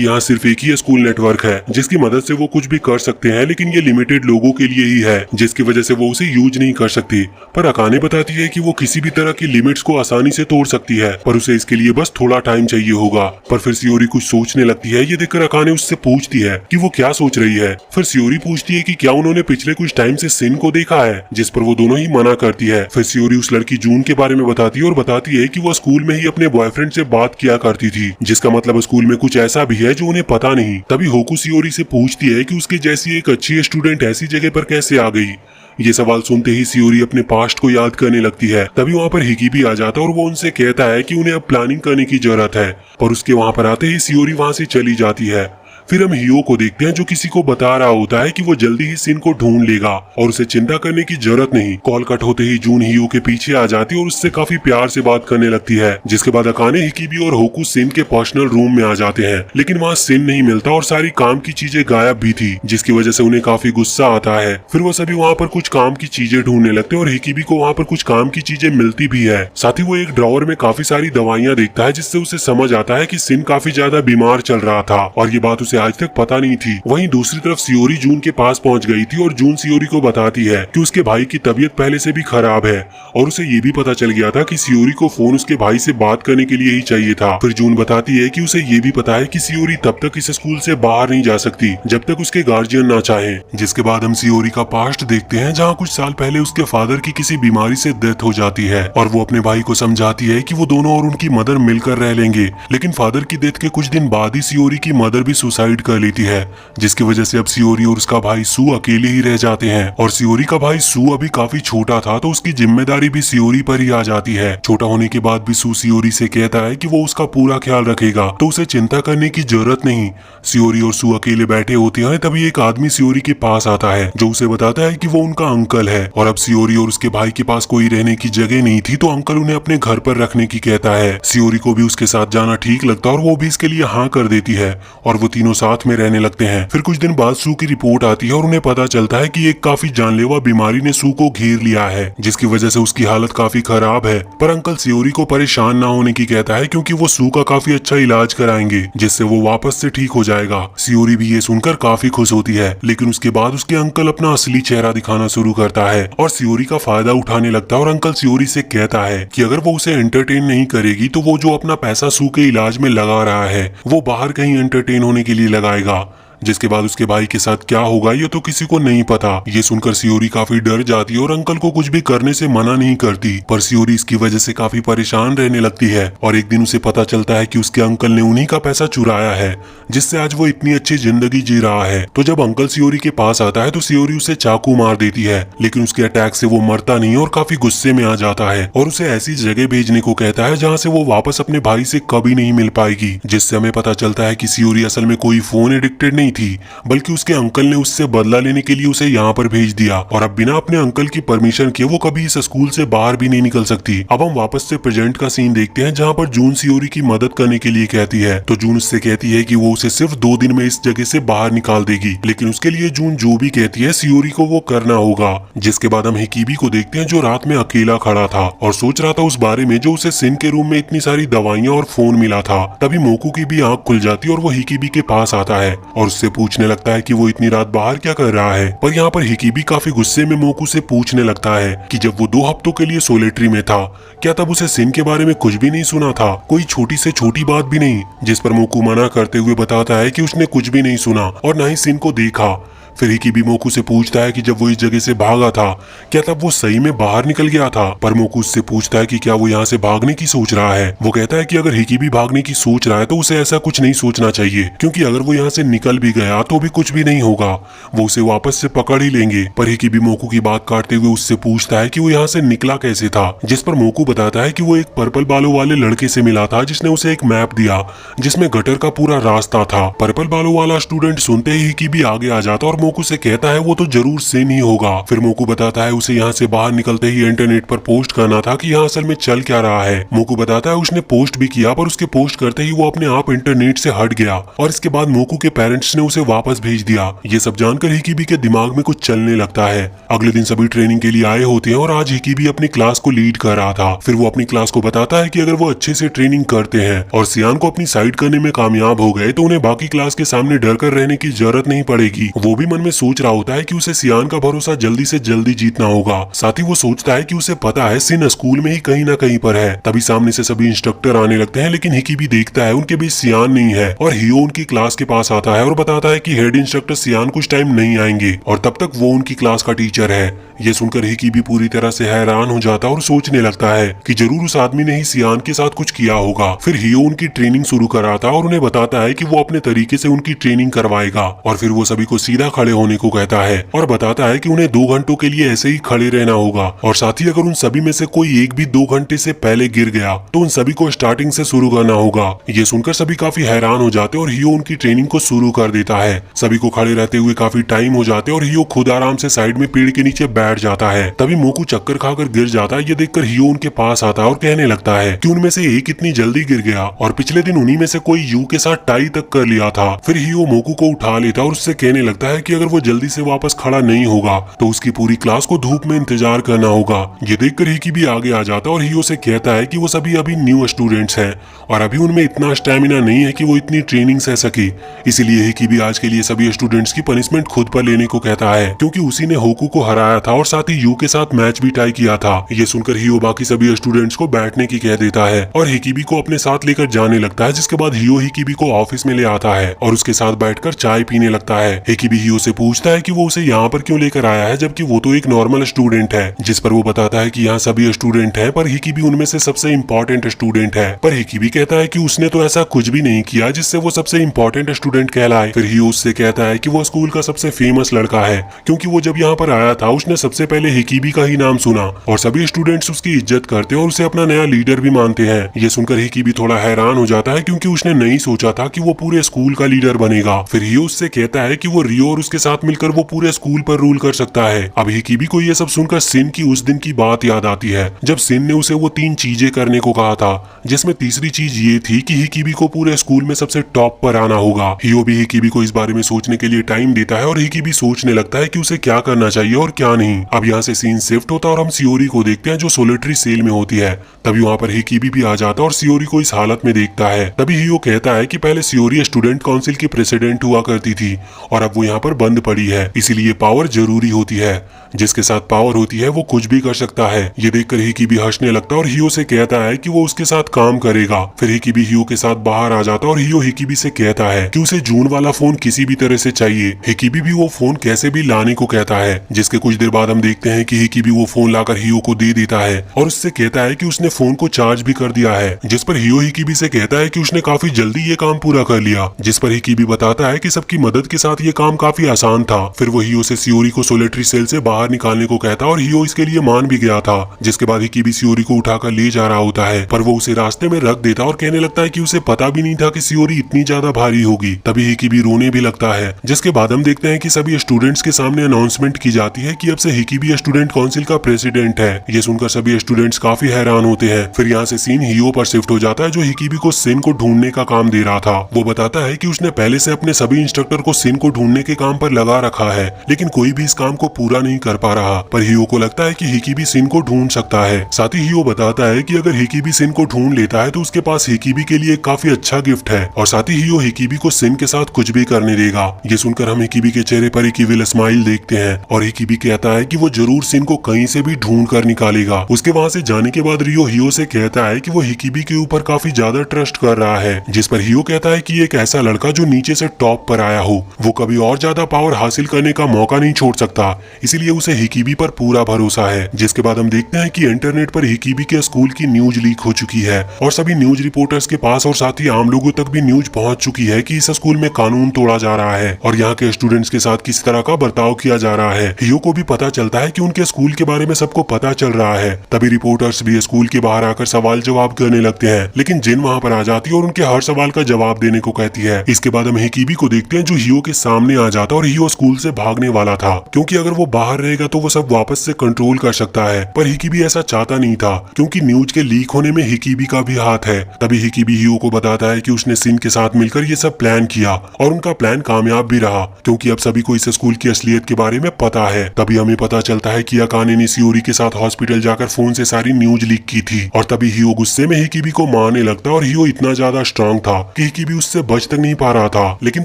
यहाँ सिर्फ एक ही स्कूल नेटवर्क है जिसकी मदद से वो कुछ भी कर सकते हैं, लेकिन ये लिमिटेड लोगों के लिए ही है, जिसकी वजह से वो उसे यूज नहीं कर सकती। पर अकाने बताती है कि वो किसी भी तरह की लिमिट्स को आसानी से तोड़ सकती है, पर उसे इसके लिए बस थोड़ा टाइम चाहिए होगा। पर फिर सियोरी कुछ सोचने लगती है। ये देखकर अकाने उससे पूछती है कि वो क्या सोच रही है। फिर सियोरी पूछती है कि क्या उन्होंने पिछले कुछ टाइम से सिन को देखा है, जिस पर वो दोनों ही मना करती है। फिर सियोरी उस लड़की जून के बारे में बताती है और बताती है कि वो स्कूल में ही अपने बॉयफ्रेंड से बात किया करती थी, जिसका मतलब स्कूल में कुछ ऐसा भी है जो उन्हें पता नहीं। तभी होकू सियोरी से पूछती है कि उसके जैसी एक अच्छी स्टूडेंट ऐसी जगह पर कैसे आ गई। ये सवाल सुनते ही सियोरी अपने पास्ट को याद करने लगती है। तभी वहाँ पर हिकी भी आ जाता है और वो उनसे कहता है कि उन्हें अब प्लानिंग करने की जरूरत है, पर उसके वहाँ पर आते ही सियोरी वहाँ से चली जाती है। फिर हम हियो को देखते हैं जो किसी को बता रहा होता है कि वो जल्दी ही सिन को ढूंढ लेगा और उसे चिंता करने की जरूरत नहीं। कॉल कट होते ही जून हियो के पीछे आ जाती है और उससे काफी प्यार से बात करने लगती है। जिसके बाद अकाने, हिकीबी और होकू सिन के पर्सनल रूम में आ जाते हैं, लेकिन वहाँ सिन नहीं मिलता और सारी काम की चीजें गायब भी थी, जिसकी वजह से उन्हें काफी गुस्सा आता है। फिर वो सभी वहाँ पर कुछ काम की चीजें ढूंढने लगते हैं और हिकीबी को वहाँ पर कुछ काम की चीजें मिलती भी है। साथ ही वो एक ड्रॉवर में काफी सारी दवाइयाँ देखता है, जिससे उसे समझ आता है कि सिन काफी ज्यादा बीमार चल रहा था और ये बात उसे आज तक पता नहीं थी। वहीं दूसरी तरफ सियोरी जून के पास पहुंच गई थी और जून सियोरी को बताती है कि उसके भाई की तबीयत पहले से भी खराब है और उसे ये भी पता चल गया था कि सियोरी को फोन उसके भाई से बात करने के लिए ही चाहिए था। फिर जून बताती है कि उसे ये भी पता है कि सियोरी तब तक इस स्कूल से बाहर नहीं जा सकती जब तक उसके गार्जियन ना चाहे। जिसके बाद हम सियोरी का पास्ट देखते हैं जहाँ कुछ साल पहले उसके फादर की किसी बीमारी से डेथ हो जाती है और वो अपने भाई को समझाती है कि वो दोनों और उनकी मदर मिलकर रह लेंगे, लेकिन फादर की डेथ के कुछ दिन बाद ही सियोरी की मदर भी सुसाइड डिसाइड कर लेती है, जिसकी वजह से अब सियोरी और उसका भाई सू अकेले ही रह जाते हैं। और सियोरी का भाई सू अभी काफी छोटा था तो उसकी जिम्मेदारी भी सियोरी पर ही आ जाती है। छोटा होने के बाद भी सू सियोरी से कहता है कि वो उसका पूरा ख्याल रखेगा, तो उसे चिंता करने की जरूरत नहीं। सियोरी और सू अकेले बैठे होते हैं, तभी एक आदमी सियोरी के पास आता है जो उसे बताता है कि वो उनका अंकल है। और अब सियोरी और उसके भाई के पास कोई रहने की जगह नहीं थी, तो अंकल उन्हें अपने घर पर रखने की कहता है। सियोरी को भी उसके साथ जाना ठीक लगता है और वो भी इसके लिए हाँ कर देती है और वो तीनों साथ में रहने लगते हैं। फिर कुछ दिन बाद सू की रिपोर्ट आती है और उन्हें पता चलता है कि एक काफी जानलेवा बीमारी ने सू को घेर लिया है, जिसकी वजह से उसकी हालत काफी खराब है। पर अंकल सियोरी को परेशान ना होने की कहता है, क्योंकि वो सू का काफी अच्छा इलाज कराएंगे, जिससे वो वापस से ठीक हो जाएगा। सियोरी भी ये सुनकर काफी खुश होती है, लेकिन उसके बाद उसके अंकल अपना असली चेहरा दिखाना शुरू करता है और सियोरी का फायदा उठाने लगता है। और अंकल सियोरी से कहता है कि अगर वो उसे एंटरटेन नहीं करेगी तो वो जो अपना पैसा सू के इलाज में लगा रहा है वो बाहर कहीं एंटरटेन होने के लिए लगाएगा। जिसके बाद उसके भाई के साथ क्या होगा ये तो किसी को नहीं पता। ये सुनकर सियोरी काफी डर जाती है और अंकल को कुछ भी करने से मना नहीं करती, पर सियोरी इसकी वजह से काफी परेशान रहने लगती है। और एक दिन उसे पता चलता है कि उसके अंकल ने उन्हीं का पैसा चुराया है, जिससे आज वो इतनी अच्छी जिंदगी जी रहा है। तो जब अंकल सियोरी के पास आता है तो सियोरी उसे चाकू मार देती है, लेकिन उसके अटैक से वो मरता नहीं और काफी गुस्से में आ जाता है और उसे ऐसी जगह भेजने को कहता है जहाँ से वो वापस अपने भाई से कभी नहीं मिल पाएगी। जिससे हमें पता चलता है कि सियोरी असल में कोई फोन एडिक्टेड नहीं थी, बल्कि उसके अंकल ने उससे बदला लेने के लिए उसे यहाँ पर भेज दिया और अब बिना अपने अंकल की परमिशन के वो कभी इस स्कूल से बाहर भी नहीं निकल सकती। अब हम वापस से प्रेजेंट का सीन देखते हैं, जहाँ पर जून सियोरी की मदद करने के लिए कहती है। तो जून उससे कहती है कि वो उसे सिर्फ 2 दिन में इस जगह से बाहर निकाल देगी, लेकिन उसके लिए जून जो भी कहती है सियोरी को वो करना होगा। जिसके बाद हम हिकीबी को देखते हैं जो रात में अकेला खड़ा था और सोच रहा था उस बारे में जो उसे सिन के रूम में इतनी सारी दवाइयाँ और फोन मिला था। तभी मोकू की भी आंख खुल जाती है और वो हिकीबी के पास आता है और उससे पूछने लगता है कि वो इतनी रात बाहर क्या कर रहा है। पर यहाँ पर हिकीबी काफी गुस्से में मोकू से पूछने लगता है कि जब वो 2 हफ्तों के लिए सोलेट्री में था, क्या तब उसे सिन के बारे में कुछ भी नहीं सुना था, कोई छोटी से छोटी बात भी नहीं। जिस पर मोकू मना करते हुए बताता है कि उसने कुछ भी नहीं सुना और न ही सिन को देखा। फिर हिकीबी मोकू से पूछता है कि जब वो इस जगह से भागा था क्या तब वो सही में बाहर निकल गया था। पर मोकू उससे पूछता है कि क्या वो यहाँ से भागने की सोच रहा है। वो कहता है कि अगर हिकीबी भागने की सोच रहा है तो उसे ऐसा कुछ नहीं सोचना चाहिए, क्योंकि अगर वो यहाँ से निकल भी गया तो भी कुछ भी नहीं होगा, वो उसे वापस से पकड़ ही लेंगे। पर हिकीबी मोकू की बात काटते हुए उससे पूछता है कि वो यहाँ से निकला कैसे था। जिस पर मोकू बताता है कि वो एक पर्पल बालों वाले लड़के से मिला था जिसने उसे एक मैप दिया जिसमें गटर का पूरा रास्ता था। पर्पल बालों वाला स्टूडेंट सुनते ही हिकीबी आगे आ जाता और मोकू से कहता है वो तो जरूर सिन ही होगा। फिर मोकू बताता है उसे यहाँ से बाहर निकलते ही इंटरनेट पर पोस्ट करना था कि यहाँ असल में चल क्या रहा है। मोकू बताता है उसने पोस्ट भी किया, पर उसके पोस्ट करते ही वो अपने आप इंटरनेट से हट गया और इसके बाद मोकू के पेरेंट्स ने उसे वापस भेज दिया। ये सब जानकर हिकीबी के दिमाग में कुछ चलने लगता है। अगले दिन सभी ट्रेनिंग के लिए आए होते हैं और आज हिकीबी अपनी क्लास को लीड कर रहा था। फिर वो अपनी क्लास को बताता है कि अगर वो अच्छे से ट्रेनिंग करते हैं और सियान को अपनी साइड करने में कामयाब हो गए तो उन्हें बाकी क्लास के सामने डर कर रहने की जरूरत नहीं पड़ेगी। वो भी मन में सोच रहा होता है कि उसे सियान का भरोसा जल्दी से जल्दी जीतना होगा। साथ ही वो सोचता है कि उसे पता है सिन स्कूल में ही कहीं ना कहीं पर है। तभी सामने से सभी इंस्ट्रक्टर आने लगते हैं, लेकिन हिकीबी देखता है उनके बीच सियान नहीं है और हियो उनकी क्लास के पास आता है और बताता है कि हेड इंस्ट्रक्टर सियान कुछ टाइम नहीं आएंगे और तब तक वो उनकी क्लास का टीचर है। ये सुनकर हिकीबी पूरी तरह से हैरान हो जाता है और सोचने लगता है कि जरूर उस आदमी ने ही सियान के साथ कुछ किया होगा। फिर हियो उनकी ट्रेनिंग शुरू कराता है और उन्हें बताता है कि वो अपने तरीके से उनकी ट्रेनिंग करवाएगा और फिर वो सभी को सीधा खड़े होने को कहता है और बताता है कि उन्हें 2 घंटों के लिए ऐसे ही खड़े रहना होगा और साथ ही अगर उन सभी में से कोई एक भी 2 घंटे से पहले गिर गया तो उन सभी को स्टार्टिंग से शुरू करना होगा। ये सुनकर सभी काफी हैरान हो जाते और हियो उनकी ट्रेनिंग को शुरू कर देता है। सभी को खड़े रहते हुए काफी टाइम हो जाते और हियो खुद आराम से साइड में पेड़ के नीचे बैठ जाता है। तभी मोकू चक्कर खाकर गिर जाता है। ये देखकर हियो उनके पास आता है और कहने लगता है कि उनमें से एक इतनी जल्दी गिर गया और पिछले दिन उन्हीं में से कोई यू के साथ टाई तक कर लिया था। फिर हियो मोकू को उठा लेता और उससे कहने लगता है कि अगर वो जल्दी से वापस खड़ा नहीं होगा तो उसकी पूरी क्लास को धूप में इंतजार करना होगा। ये देखकर हिकी भी आगे आ जाता और हियो से कहता है कि वो सभी अभी न्यू स्टूडेंट्स हैं और अभी उनमें इतना स्टैमिना नहीं है कि वो इतनी ट्रेनिंग सह सके। इसीलिए हिकी भी आज के लिए सभी स्टूडेंट्स की पनिशमेंट खुद पर लेने को कहता है, क्योंकि उसी ने होकू को हराया था और साथ ही यू के साथ मैच भी टाई किया था। ये सुनकर हियो बाकी सभी स्टूडेंट्स को बैठने की कह देता है और हिकीबी को अपने साथ लेकर जाने लगता है। जिसके बाद हियो हिकीबी को ऑफिस में ले आता है और उसके साथ बैठकर चाय पीने लगता है। हिकीबी हियो हियो से पूछता है कि वो उसे यहाँ पर क्यों लेकर आया है, जबकि वो तो एक नॉर्मल स्टूडेंट है। जिस पर वो बताता है कि यहाँ सभी स्टूडेंट हैं पर हिकिबी उनमें से सबसे इम्पोर्टेंट स्टूडेंट है। पर हिकिबी कहता है कि उसने तो ऐसा कुछ भी नहीं किया जिससे वो सबसे इम्पोर्टेंट स्टूडेंट कहलाए। फिर हियो उससे कहता है कि वो स्कूल का सबसे फेमस लड़का है, क्योंकि वो जब यहाँ पर आया था उसने सबसे पहले हिकिबी का ही नाम सुना और सभी स्टूडेंट्स उसकी इज्जत करते हैं और उसे अपना नया लीडर भी मानते हैं। ये सुनकर हिकिबी थोड़ा हैरान हो जाता है, क्योंकि उसने नहीं सोचा था कि वो पूरे स्कूल का लीडर बनेगा। फिर हियो उससे कहता है कि वो रियो और उसके साथ मिलकर वो पूरे स्कूल पर रूल कर सकता है। अब हिकिबी को ये सब सुनकर सिन की उस दिन की बात याद आती है जब सिन ने उसे वो 3 चीजें करने को कहा था, जिसमें तीसरी चीज ये थी कि हिकिबी को पूरे स्कूल में सबसे टॉप पर आना होगा। हियो भी हिकिबी को इस बारे में सोचने के लिए टाइम देता है और हिकिबी सोचने लगता है कि उसे क्या करना चाहिए और क्या नहीं। अब यहाँ से सीन शिफ्ट होता और हम सियोरी को देखते हैं जो सोलिटरी सेल में होती है। तभी वहाँ पर हिकिबी भी आ जाता और सियोरी को इस हालत में देखता है। तभी हियो कहता है कि पहले सियोरी स्टूडेंट काउंसिल की प्रेसिडेंट हुआ करती थी और अब वो यहाँ पर बंद पड़ी है, इसीलिए पावर जरूरी होती है। जिसके साथ पावर होती है वो कुछ भी कर सकता है। ये देखकर हिकिबी हंसने लगता और हियो से कहता है कि वो उसके साथ काम करेगा। फिर हिकिबी हियो के साथ बाहर आ जाता और हियो हिकिबी से कहता है कि उसे जून वाला फोन किसी भी तरह से चाहिए। हिकिबी भी वो फोन कैसे भी लाने को कहता है, जिसके कुछ देर बाद हम देखते हैं कि हिकिबी वो फोन लाकर हियो को दे देता है और उससे कहता है कि उसने फोन को चार्ज भी कर दिया है। जिस पर हियो हिकिबी से कहता है कि उसने काफी जल्दी ये काम पूरा कर लिया, जिस पर हिकिबी बताता है कि सबकी मदद के साथ ये काम काफी आसान था। फिर वो हियो से सियोरी को सोलिटरी सेल से बाहर निकालने को कहता और हियो इसके लिए मान भी गया था। जिसके बाद हिकिबी सियोरी को उठाकर ले जा रहा होता है, पर वो उसे रास्ते में रख देता और कहने लगता है कि उसे पता भी नहीं था कि सियोरी इतनी ज्यादा भारी होगी। तभी हिकिबी रोने भी लगता है। जिसके बाद हम देखते हैं कि सभी स्टूडेंट्स के सामने अनाउंसमेंट की जाती है कि अब से हिकिबी स्टूडेंट काउंसिल का प्रेसिडेंट है। ये सुनकर सभी स्टूडेंट्स काफी हैरान होते हैं। फिर यहाँ से सीन हियो पर शिफ्ट हो जाता है जो हिकिबी को सिन को ढूंढने का काम दे रहा था। वो बताता है कि उसने पहले से अपने सभी इंस्ट्रक्टर को सिन को ढूंढने के काम पर लगा रखा है, लेकिन कोई भी इस काम को पूरा नहीं कर पा रहा। पर हियो को लगता है कि हिकिबी सिन को ढूंढ सकता है। साथ ही हियो बताता है कि अगर हिकिबी सिन को ढूंढ लेता है तो उसके पास हिकिबी के लिए काफी अच्छा गिफ्ट है और साथ ही हियो हिकिबी को सिन के साथ कुछ भी करने देगा। ये सुनकर हम हिकिबी के चेहरे पर एक इविल स्माइल देखते हैं और हिकिबी कहता है कि वो जरूर सिन को कहीं से भी ढूंढ कर निकालेगा। उसके वहाँ से जाने के बाद रियो हियो से कहता है कि वो हिकिबी के ऊपर काफी ज्यादा ट्रस्ट कर रहा है, जिस पर हियो कहता है कि एक ऐसा लड़का जो नीचे से टॉप पर आया हो वो कभी और ज्यादा पावर हासिल करने का मौका नहीं छोड़ सकता, इसीलिए उसे हिकिबी पर पूरा भरोसा है। जिसके बाद हम देखते हैं कि इंटरनेट पर हिकिबी के स्कूल की न्यूज लीक हो चुकी है और सभी न्यूज रिपोर्टर्स के पास और साथ ही आम लोगों तक भी न्यूज पहुंच चुकी है कि इस स्कूल में कानून तोड़ा जा रहा है और यहाँ के स्टूडेंट्स के साथ किस तरह का बर्ताव किया जा रहा है। हियो को भी पता चलता है कि उनके स्कूल के बारे में सबको पता चल रहा है। तभी रिपोर्टर्स भी स्कूल के बाहर आकर सवाल जवाब करने लगते हैं, लेकिन जिन वहाँ पर आ जाती है और उनके हर सवाल का जवाब देने को कहती है। इसके बाद हम हिकिबी को देखते हैं जो हियो के सामने आ जाता और हियो स्कूल से भागने वाला था, क्योंकि अगर वो बाहर रहेगा तो वो सब वापस से कंट्रोल कर सकता है। पर हिकिबी ऐसा चाहता नहीं था, क्योंकि न्यूज के लीक होने में हिकिबी का भी हाथ है। तभी हिकिबी हियो को बताता है कि उसने सिन के साथ मिलकर ये सब प्लान किया और उनका प्लान कामयाब भी रहा, क्योंकि अब सभी को इस स्कूल की असलियत के बारे में पता है। तभी हमें पता चलता है कि अकाने ने सियोरी के साथ हॉस्पिटल जाकर फोन से सारी न्यूज लीक की थी और तभी हियो गुस्से में हिकिबी को मारने लगता और हियो इतना ज्यादा स्ट्रांग था कि हिकिबी उससे बच तक नहीं पा रहा था। लेकिन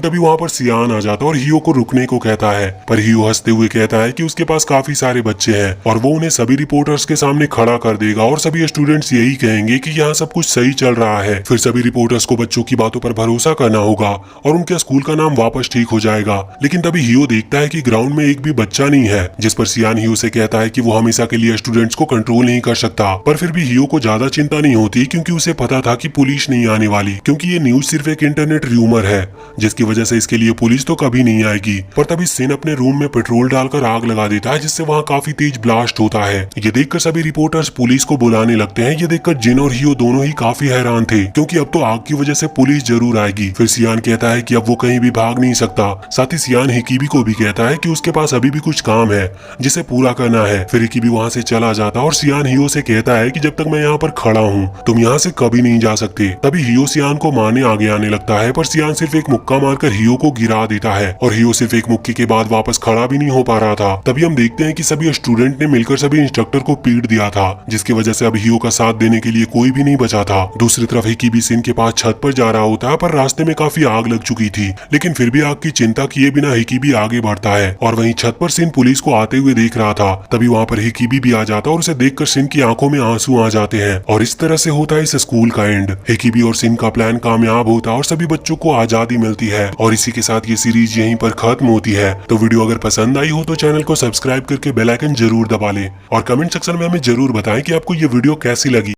तभी वहाँ पर सियान आ जाता और हियो को रुकने को कहता है, पर हियो हंसते हुए कहता है कि उसके पास काफी सारे बच्चे हैं और वो उन्हें सभी रिपोर्टर्स के सामने खड़ा कर देगा और सभी स्टूडेंट्स यही कहेंगे कि यहाँ सब कुछ सही चल रहा है। फिर सभी रिपोर्टर्स को बच्चों की बातों पर भरोसा करना होगा और उनके स्कूल का नाम वापस ठीक हो जाएगा। लेकिन तभी हियो देखता है कि ग्राउंड में एक भी बच्चा नहीं है, जिस पर सियान हियो से कहता है कि वो हमेशा के लिए स्टूडेंट्स को कंट्रोल नहीं कर सकता। पर फिर भी हियो को ज्यादा चिंता नहीं होती, क्योंकि उसे पता था कि पुलिस नहीं आने वाली, क्योंकि ये न्यूज सिर्फ एक इंटरनेट र्यूमर है जिसकी वजह से इसके लिए पुलिस तो कभी नहीं आएगी। पर तभी सिन अपने रूम में पेट्रोल डालकर आग लगा देता है, जिससे वहाँ काफी तेज ब्लास्ट होता है। ये देखकर सभी रिपोर्टर्स पुलिस को बुलाने लगते हैं। ये देखकर जिन और हियो दोनों ही काफी हैरान थे, क्योंकि अब तो आग की वजह से पुलिस जरूर आएगी। फिर सियान कहता है कि अब वो कहीं भी भाग नहीं सकता। साथ ही सियान हिकिबी को भी कहता है कि उसके पास अभी भी कुछ काम है जिसे पूरा करना है। फिर हिकिबी वहाँ से चला जाता और सियान हियो से कहता है कि जब तक मैं यहाँ पर खड़ा हूँ तुम यहाँ से कभी नहीं जा सकते। तभी हियो सियान को मारने आगे आने लगता है, पर सियान सिर्फ एक मुक्का मारकर हियो को गिरा देता है और हियो सिर्फ एक मुक्के के बाद वापस खड़ा भी नहीं हो पा रहा था। तभी हम देखते हैं कि सभी स्टूडेंट ने मिलकर सभी इंस्ट्रक्टर को पीट दिया था, जिसकी वजह से अब हियो का साथ देने के लिए कोई भी नहीं बचा था। दूसरी तरफ हिकिबी सिन के पास छत पर जा रहा होता है, पर रास्ते में काफी आग लग चुकी थी, लेकिन फिर भी आग की चिंता किए बिना हिकिबी आगे बढ़ता है और वहीं छत पर सिन पुलिस को आते हुए देख रहा था। तभी वहाँ पर हिकिबी भी आ जाता और उसे देखकर सिन की आंखों में आंसू आ जाते हैं और इस तरह से होता है इस स्कूल का एंड। हिकिबी और सिन का प्लान कामयाब होता और सभी बच्चों को आजादी मिलती है और इसी के साथ ये सीरीज यहीं पर खत्म होती है। तो वीडियो अगर पसंद आई हो तो चैनल को सब्सक्राइब करके बेल आइकन जरूर दबा लें और कमेंट सेक्शन में हमें जरूर बताएं कि आपको ये वीडियो कैसी लगी।